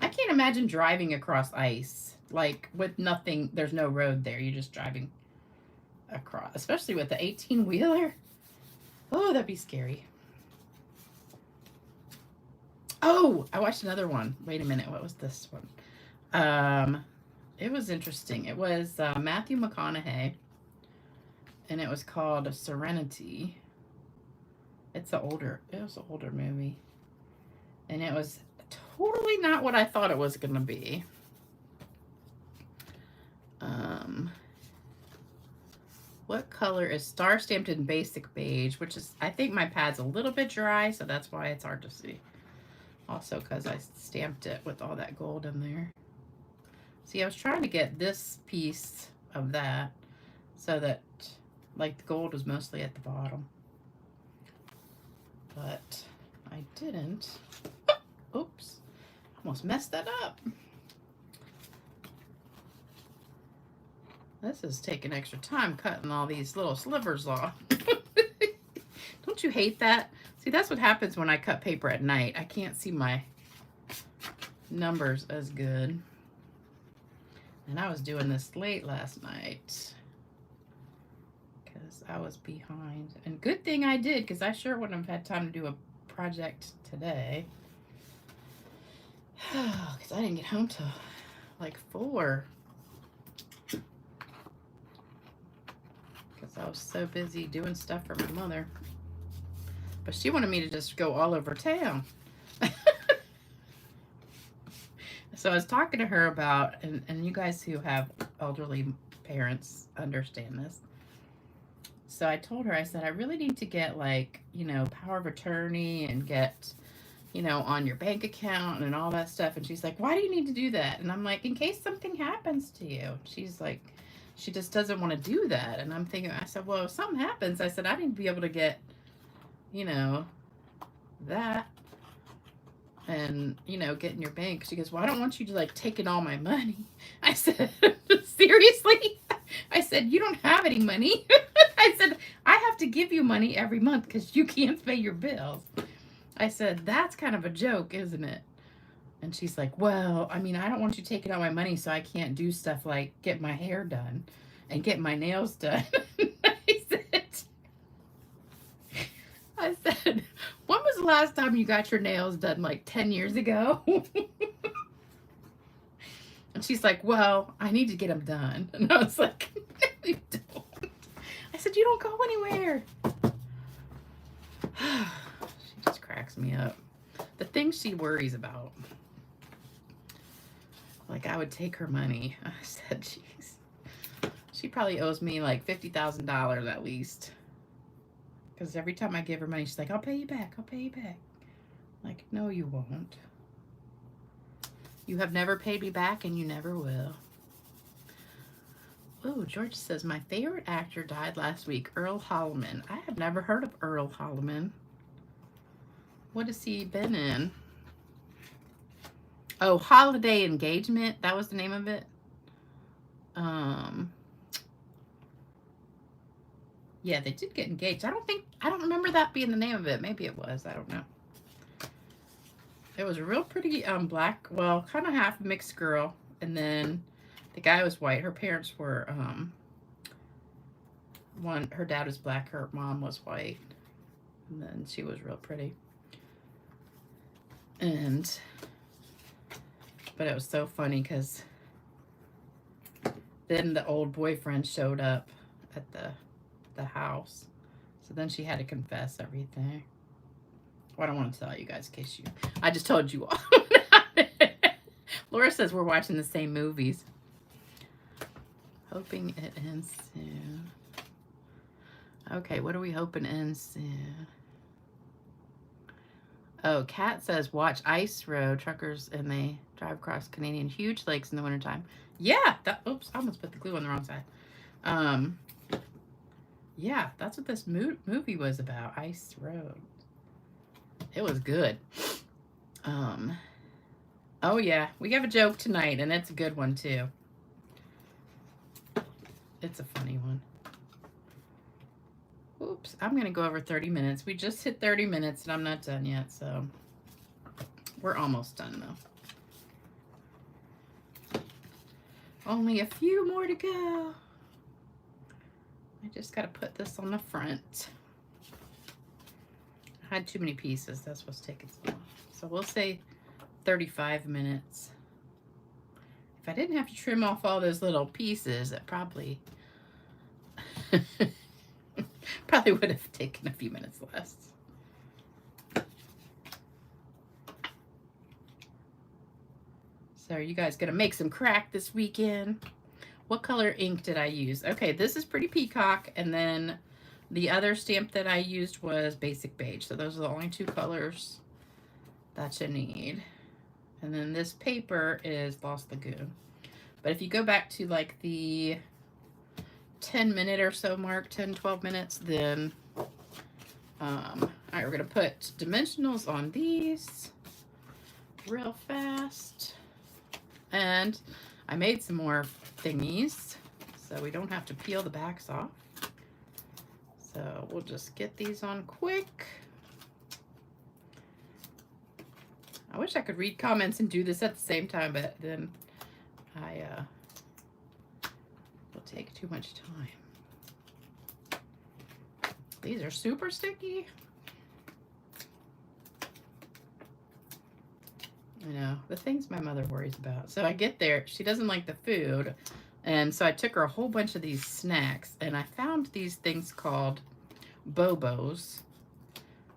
I can't imagine driving across ice. Like, with nothing, there's no road there. You're just driving across. Especially with the 18-wheeler. Oh, that'd be scary. Oh, I watched another one. Wait a minute. What was this one? It was interesting. It was Matthew McConaughey. And it was called Serenity. It was an older movie. And it was totally not what I thought it was going to be. What color is star stamped in basic beige? Which is, I think my pad's a little bit dry, so that's why it's hard to see. Also because I stamped it with all that gold in there. See, I was trying to get this piece of that so that, like, the gold was mostly at the bottom. But I didn't. Oops. Almost messed that up. This is taking extra time cutting all these little slivers off. Don't you hate that? See, that's what happens when I cut paper at night. I can't see my numbers as good. And I was doing this late last night because I was behind. And good thing I did, because I sure wouldn't have had time to do a project today. Because I didn't get home till like 4. Because I was so busy doing stuff for my mother. But she wanted me to just go all over town. So I was talking to her about, and you guys who have elderly parents understand this. So I told her, I said, I really need to get, like, you know, power of attorney and get, you know, on your bank account and all that stuff. And she's like, why do you need to do that? And I'm like, in case something happens to you. She's like, she just doesn't want to do that. And I'm thinking, I said, well, if something happens, I said, I need to be able to get, you know, that. And, you know, get in your bank. She goes, well, I don't want you to, like, taking all my money. I said, seriously? I said, you don't have any money. I said, I have to give you money every month because you can't pay your bills. I said, that's kind of a joke, isn't it? And she's like, well, I mean, I don't want you taking all my money so I can't do stuff like get my hair done and get my nails done. I said, when was the last time you got your nails done? Like 10 years ago? And she's like, well, I need to get them done. And I was like, no, you don't. I said, you don't go anywhere. She just cracks me up. The things she worries about. Like, I would take her money. I said, jeez. She probably owes me like $50,000 at least. Because every time I give her money, she's like, I'll pay you back. I'll pay you back. Like, no, you won't. You have never paid me back, and you never will. Oh, George says, my favorite actor died last week, Earl Holliman. I have never heard of Earl Holliman. What has he been in? Oh, Holiday Engagement. That was the name of it. Yeah, they did get engaged. I don't remember that being the name of it. Maybe it was. I don't know. It was a real pretty black, well, kind of half mixed girl. And then the guy was white. Her parents were, her dad was black, her mom was white. And then she was real pretty. But it was so funny because then the old boyfriend showed up at the house. So then she had to confess everything. Well, I don't want to tell you guys in case I just told you all. Laura says we're watching the same movies. Hoping it ends soon. Okay, what are we hoping ends soon? Oh, Kat says watch Ice Road Truckers and they drive across Canadian huge lakes in the wintertime. Yeah, oops, I almost put the glue on the wrong side. Yeah, that's what this movie was about, Ice Road. It was good. Oh yeah, we have a joke tonight, and it's a good one too. It's a funny one. Oops, I'm gonna go over 30 minutes. We just hit 30 minutes, and I'm not done yet, so we're almost done though. Only a few more to go. I just gotta put this on the front. I had too many pieces. That's what's taking so long. So we'll say 35 minutes. If I didn't have to trim off all those little pieces, it probably would have taken a few minutes less. So are you guys gonna make some crack this weekend? What color ink did I use? Okay, this is Pretty Peacock, and then the other stamp that I used was Basic Beige. So those are the only two colors that you need. And then this paper is Lost Lagoon. But if you go back to like the 10-minute or so mark, 10, 12 minutes, then, all right, we're gonna put dimensionals on these real fast. And I made some more thingies, so we don't have to peel the backs off. So we'll just get these on quick. I wish I could read comments and do this at the same time, but then will take too much time. These are super sticky. I know, the things my mother worries about. So I get there, she doesn't like the food, and so I took her a whole bunch of these snacks, and I found these things called Bobos,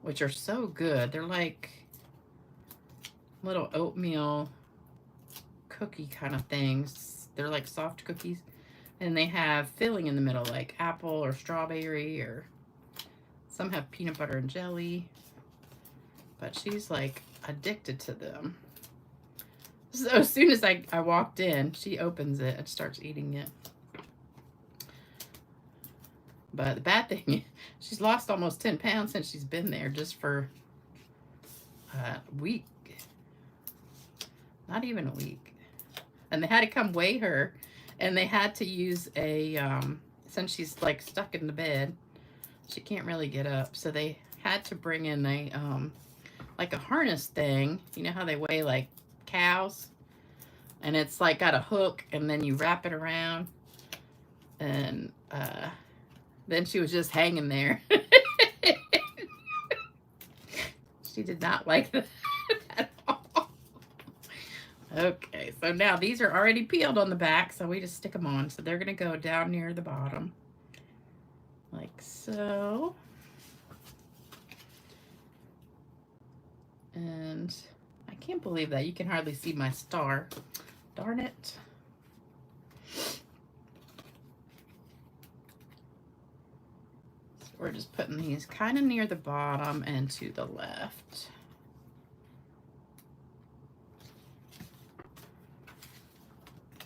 which are so good. They're like little oatmeal cookie kind of things. They're like soft cookies, and they have filling in the middle, like apple or strawberry, or some have peanut butter and jelly, but she's like addicted to them. So as soon as I walked in, she opens it and starts eating it. But the bad thing, she's lost almost 10 pounds since she's been there, just for a week. Not even a week. And they had to come weigh her, and they had to use a, since she's like stuck in the bed, she can't really get up. So they had to bring in a, like a harness thing. You know how they weigh like cows? And it's like got a hook, and then you wrap it around. And then she was just hanging there. She did not like that at all. Okay, so now these are already peeled on the back, so we just stick them on. So they're going to go down near the bottom, like so. And I can't believe that. You can hardly see my star. Darn it. So we're just putting these kind of near the bottom and to the left.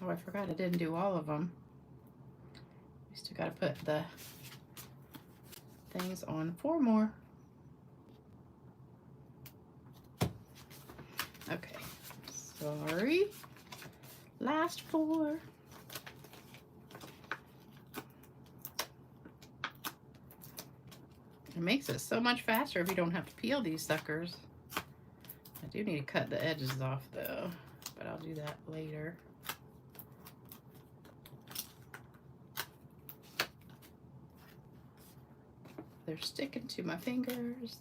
Oh, I forgot I didn't do all of them. we got to put the things on 4 more. Okay, sorry. Last 4. It makes it so much faster if you don't have to peel these suckers. I do need to cut the edges off though, but I'll do that later. They're sticking to my fingers.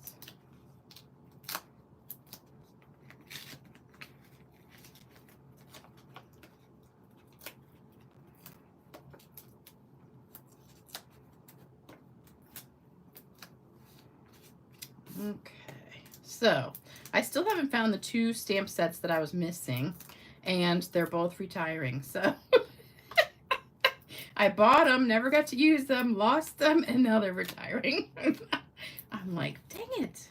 Okay, so I still haven't found the 2 stamp sets that I was missing, and they're both retiring. So I bought them, never got to use them, lost them, and now they're retiring. I'm like, dang it.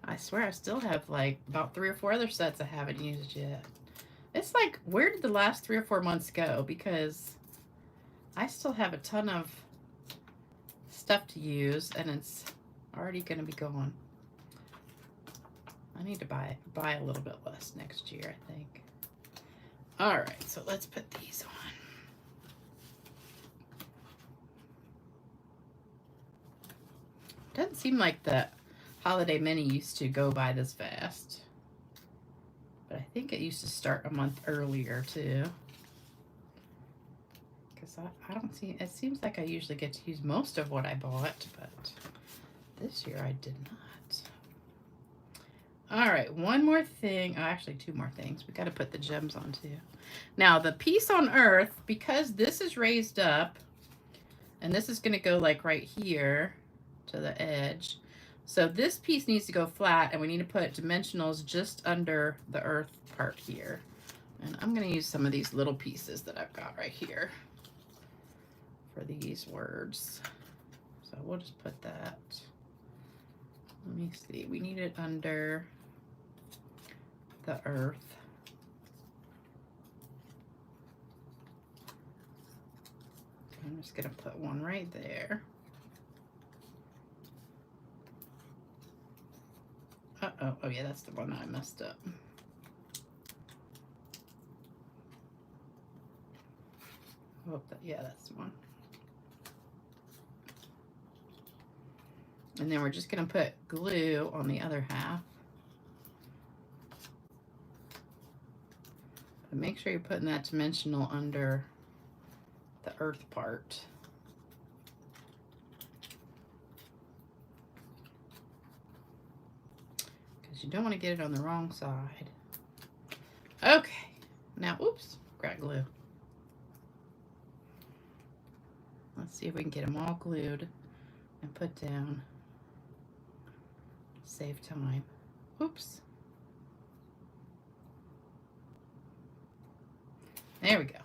I swear I still have like about 3 or 4 other sets I haven't used yet. It's like, where did the last 3 or 4 months go? Because I still have a ton of stuff to use, and it's already going to be gone. I need to buy a little bit less next year, I think. All right, so let's put these on. Doesn't seem like the holiday mini used to go by this fast, but I think it used to start a month earlier too. Because I don't see, it seems like I usually get to use most of what I bought, but this year I did not. All right, one more thing, actually 2 more things. We got to put the gems on too. Now the piece on Earth, because this is raised up, and this is going to go like right here to the edge. So this piece needs to go flat, and we need to put dimensionals just under the Earth part here. And I'm going to use some of these little pieces that I've got right here for these words. So we'll just put that. Let me see, we need it under the Earth. I'm just gonna put one right there. Uh-oh, oh yeah, that's the one that I messed up. Oh, yeah, that's the one. And then we're just gonna put glue on the other half. But make sure you're putting that dimensional under the Earth part. Because you don't want to get it on the wrong side. Okay, now, oops, got glue. Let's see if we can get them all glued and put down. Save time. Oops. There we go.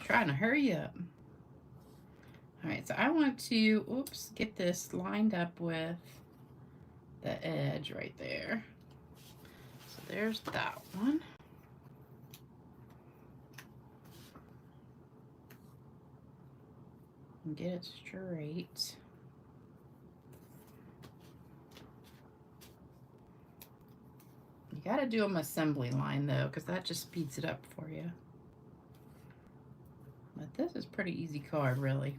Trying to hurry up. All right, so I want to, oops, get this lined up with the edge right there. So there's that one. And get it straight. You gotta do them assembly line though, because that just speeds it up for you. But this is pretty easy card, really.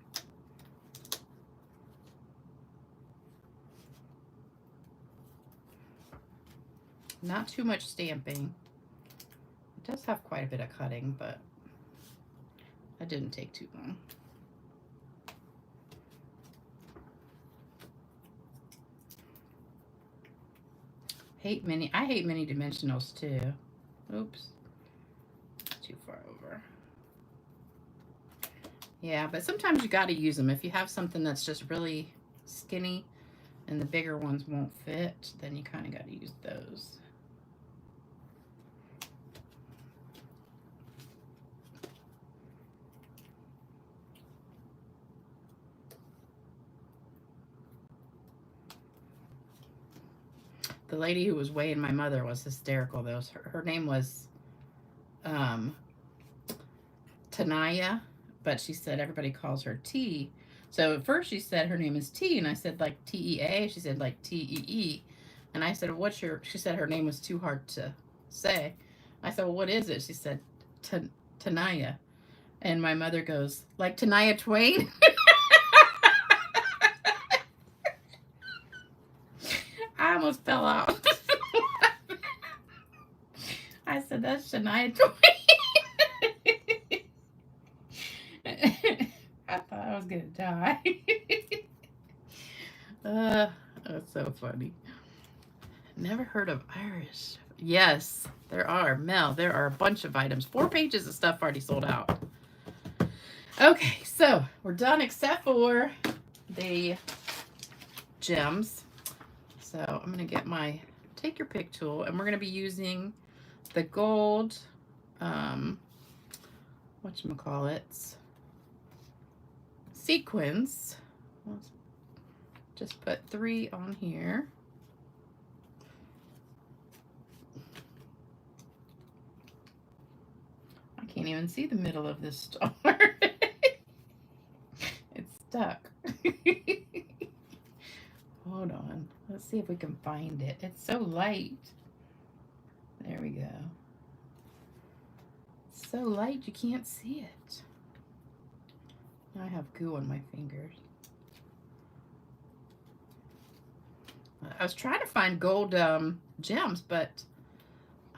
Not too much stamping. It does have quite a bit of cutting, but that didn't take too long. I hate mini dimensionals too. Oops. Too far over. Yeah, but sometimes you got to use them. If you have something that's just really skinny and the bigger ones won't fit, then you kind of got to use those. The lady who was weighing my mother was hysterical though. Her name was Tanaya, but she said everybody calls her T. So at first she said her name is T, and I said like T-E-A. She said like T-E-E. And I said, what's your, she said her name was too hard to say. I said, well, what is it? She said, Tanaya. And my mother goes, like Tanaya Twain? I almost fell out. I said, that's Shania Twain. I thought I was going to die. That's so funny. Never heard of Irish. Yes, there are. Mel, there are a bunch of items. 4 pages of stuff already sold out. Okay, so we're done except for the gems. So I'm going to get my take your pick tool, and we're going to be using the gold, whatchamacallit, sequins. Let's just put 3 on here. I can't even see the middle of this star. It's stuck. Hold on. Let's see if we can find it. It's so light. There we go. It's so light you can't see it. I have goo on my fingers. I was trying to find gold gems, but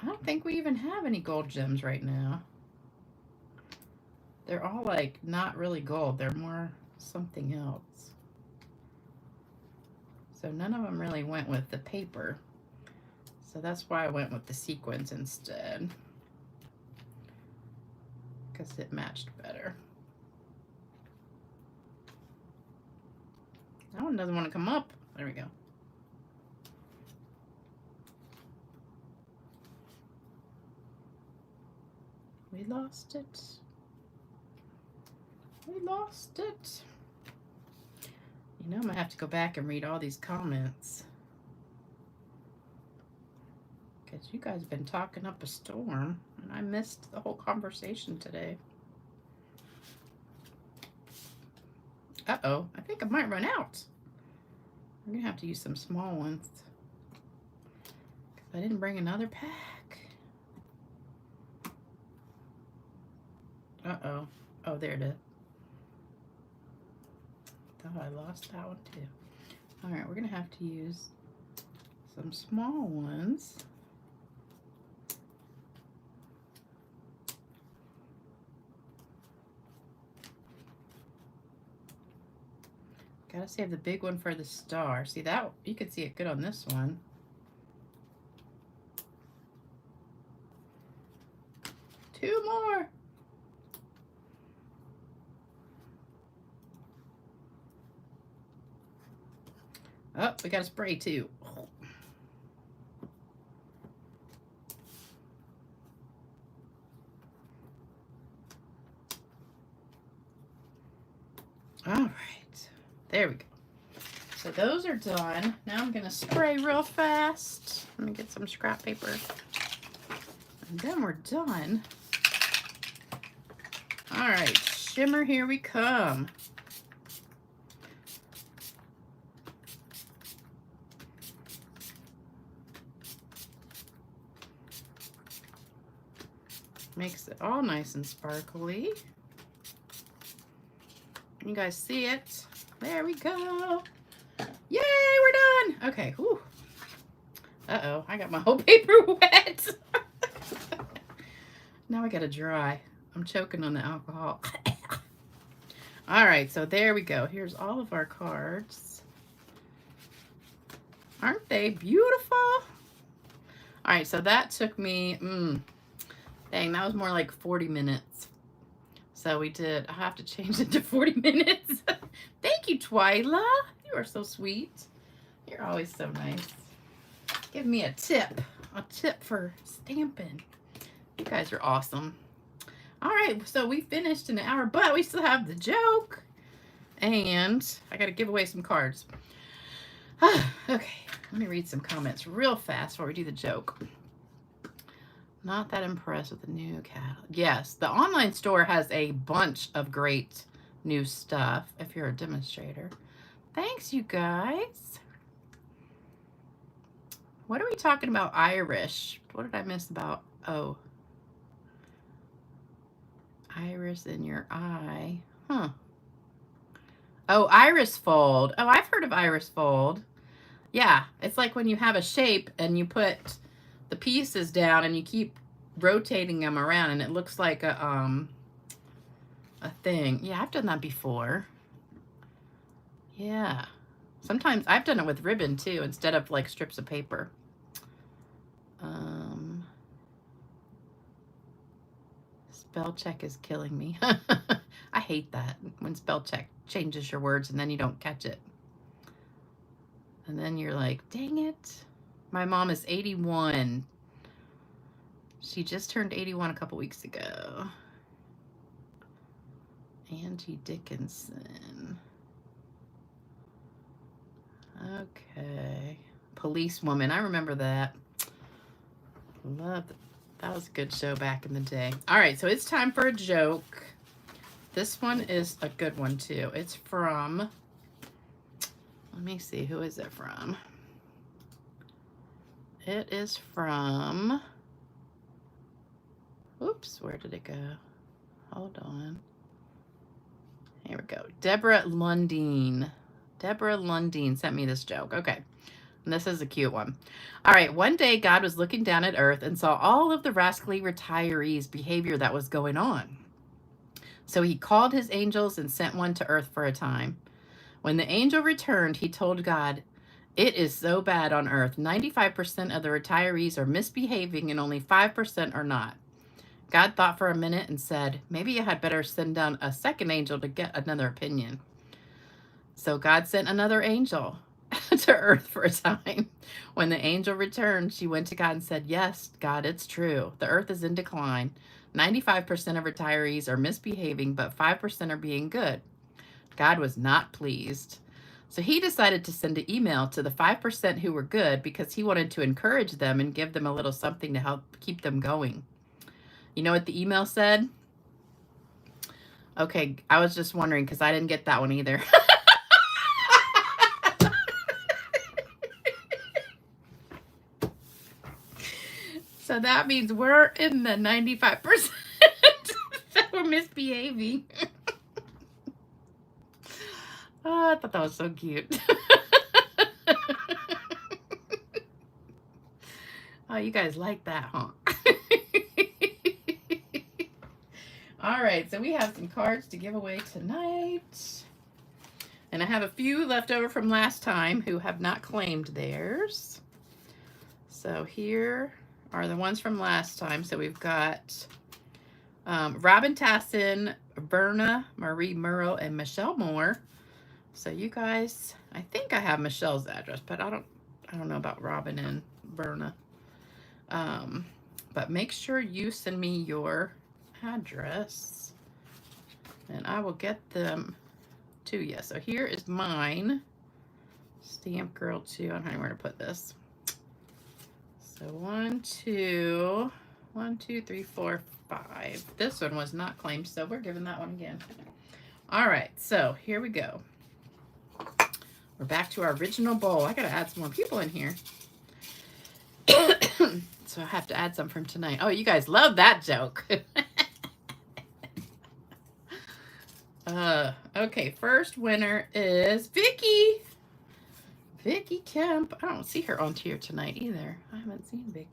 I don't think we even have any gold gems right now. They're all like not really gold. They're more something else. So none of them really went with the paper. So that's why I went with the sequins instead, because it matched better. That one doesn't want to come up. There we go. We lost it. We lost it. You know, I'm going to have to go back and read all these comments, because you guys have been talking up a storm, and I missed the whole conversation today. Uh-oh, I think I might run out. I'm going to have to use some small ones, because I didn't bring another pack. Uh-oh. Oh, there it is. Thought I lost that one too. All right, we're going to have to use some small ones. Gotta save the big one for the star. See that? You can see it good on this one. Two more. Oh, we got a spray too. All right, there we go. So those are done. Now I'm gonna spray real fast. Let me get some scrap paper. And then we're done. All right, shimmer, here we come. Makes it all nice and sparkly. You guys see it? There we go. Yay, we're done. Okay, whew. Uh-oh, I got my whole paper wet. Now I gotta dry. I'm choking on the alcohol. All right, so there we go. Here's all of our cards. Aren't they beautiful? All right, so that took me, dang, that was more like 40 minutes. So we did, I have to change it to 40 minutes. Thank you, Twyla. You are so sweet. You're always so nice. Give me a tip for stamping. You guys are awesome. All right, so we finished in an hour, but we still have the joke. And I got to give away some cards. Okay, let me read some comments real fast before we do the joke. Not that impressed with the new catalog. Yes, the online store has a bunch of great new stuff if you're a demonstrator. Thanks, you guys. What are we talking about? Irish. What did I miss about? Oh. Iris in your eye. Huh. Oh, iris fold. Oh, I've heard of iris fold. Yeah, it's like when you have a shape and you put the pieces down and you keep rotating them around and it looks like a thing. Yeah, I've done that before. Yeah. Sometimes I've done it with ribbon too instead of like strips of paper. Spell check is killing me. I hate that when spell check changes your words and then you don't catch it. And then you're like, dang it. My mom is 81. She just turned 81 a couple weeks ago. Angie Dickinson. Okay. Policewoman. I remember that. Love that. That was a good show back in the day. All right, so it's time for a joke. This one is a good one too. It's from, let me see, who is it from? It is from, oops, where did it go? Hold on. Here we go. Deborah Lundeen. Deborah Lundeen sent me this joke. Okay. And this is a cute one. All right. One day, God was looking down at Earth and saw all of the rascally retirees' behavior that was going on. So he called his angels and sent one to Earth for a time. When the angel returned, he told God, "It is so bad on Earth. 95% of the retirees are misbehaving and only 5% are not." God thought for a minute and said, "Maybe you had better send down a second angel to get another opinion." So God sent another angel to Earth for a time. When the angel returned, she went to God and said, "Yes, God, it's true. The Earth is in decline. 95% of retirees are misbehaving, but 5% are being good." God was not pleased. So he decided to send an email to the 5% who were good because he wanted to encourage them and give them a little something to help keep them going. You know what the email said? Okay, I was just wondering because I didn't get that one either. So that means we're in the 95% that were misbehaving. Oh, I thought that was so cute. Oh, you guys like that, huh? All right, so we have some cards to give away tonight. And I have a few left over from last time who have not claimed theirs. So here are the ones from last time. So we've got Robin Tassin, Verna, Marie Murrow, and Michelle Moore. So you guys, I think I have Michelle's address, but I don't know about Robin and Verna. But make sure you send me your address and I will get them to you. So here is mine. Stamp Girl 2. I don't know where to put this. So 1, 2, 3, 4, 5. This one was not claimed, so we're giving that one again. All right, so here we go. We're back to our original bowl. I gotta add some more people in here. So I have to add some from tonight. Oh, you guys love that joke. Okay, first winner is Vicky. Vicky Kemp. I don't see her on here tonight either. I haven't seen Vicky.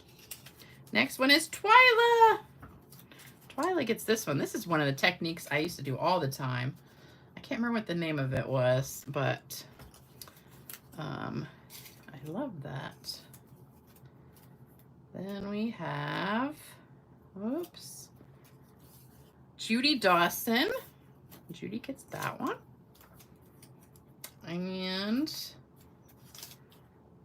Next one is Twyla. Twyla gets this one. This is one of the techniques I used to do all the time. I can't remember what the name of it was, but I love that. Then we have, oops, Judy Dawson. Judy gets that one. And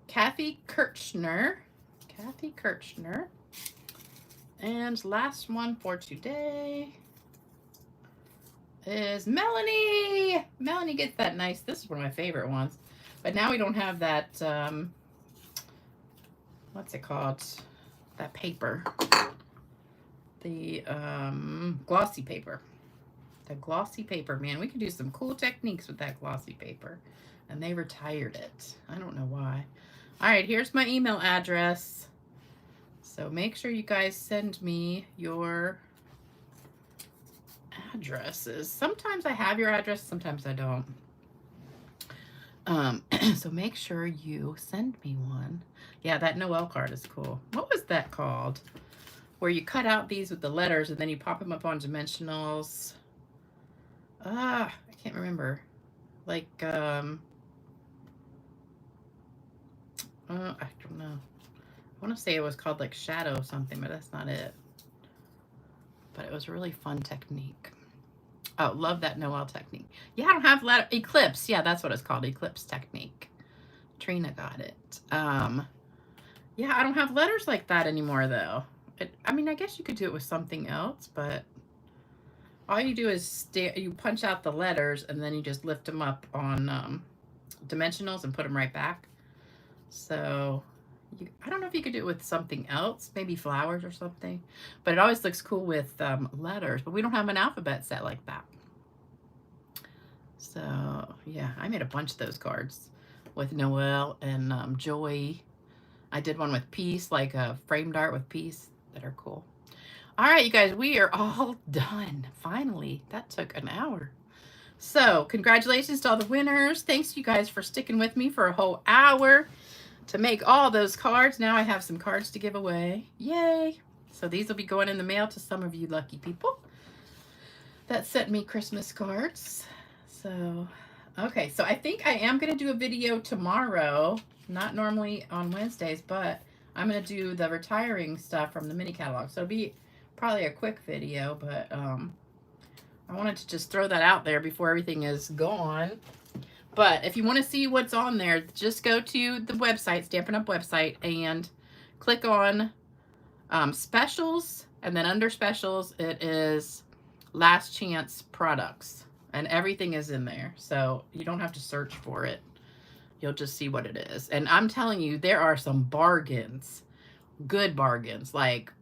Kathy Kirchner. Kathy Kirchner. And last one for today is Melanie. Melanie gets that nice, this is one of my favorite ones. But now we don't have that, what's it called? That paper. the glossy paper. The glossy paper, man. We could do some cool techniques with that glossy paper. And they retired it. I don't know why. All right, here's my email address. So make sure you guys send me your addresses. Sometimes I have your address, sometimes I don't. So make sure you send me one. Yeah, that Noel card is cool. What was that called? Where you cut out these with the letters and then you pop them up on dimensionals. I can't remember. Like, I don't know. I want to say it was called like shadow something, but that's not it. But it was a really fun technique. Oh, love that Noel technique. Yeah, I don't have letter eclipse. Yeah, that's what it's called, eclipse technique. Trina got it. Yeah, I don't have letters like that anymore though. I mean, I guess you could do it with something else, but all you do is you punch out the letters and then you just lift them up on dimensionals and put them right back. So I don't know if you could do it with something else, maybe flowers or something, but it always looks cool with letters, but we don't have an alphabet set like that. So yeah, I made a bunch of those cards with Noel and Joy. I did one with peace, like a framed art with peace, that are cool. All right, you guys, we are all done. Finally, that took an hour. So congratulations to all the winners. Thanks you guys for sticking with me for a whole hour to make all those cards. Now I have some cards to give away. Yay. So these will be going in the mail to some of you lucky people that sent me Christmas cards. So, okay. So I think I am going to do a video tomorrow. Not normally on Wednesdays, but I'm going to do the retiring stuff from the mini catalog. So it'll be probably a quick video, but I wanted to just throw that out there before everything is gone. But if you want to see what's on there, just go to the website, Stampin' Up website, and click on specials. And then under specials, it is last chance products. And everything is in there. So you don't have to search for it. You'll just see what it is. And I'm telling you, there are some bargains. Good bargains. Like,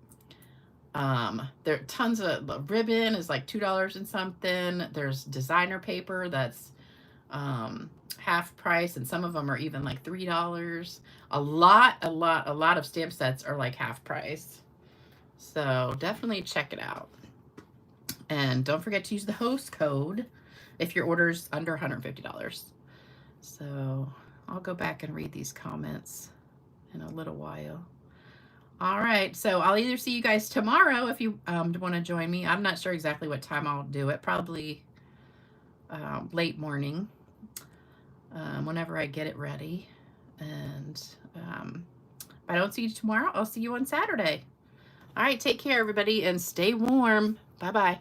there are tons of ribbon is like $2 and something. There's designer paper that's half price, and some of them are even like $3. A lot of stamp sets are like half price. So definitely check it out. And don't forget to use the host code if your order's under $150. So I'll go back and read these comments in a little while. All right, so I'll either see you guys tomorrow if you want to join me. I'm not sure exactly what time I'll do it. Probably late morning, whenever I get it ready. And if I don't see you tomorrow, I'll see you on Saturday. All right, take care, everybody, and stay warm. Bye-bye.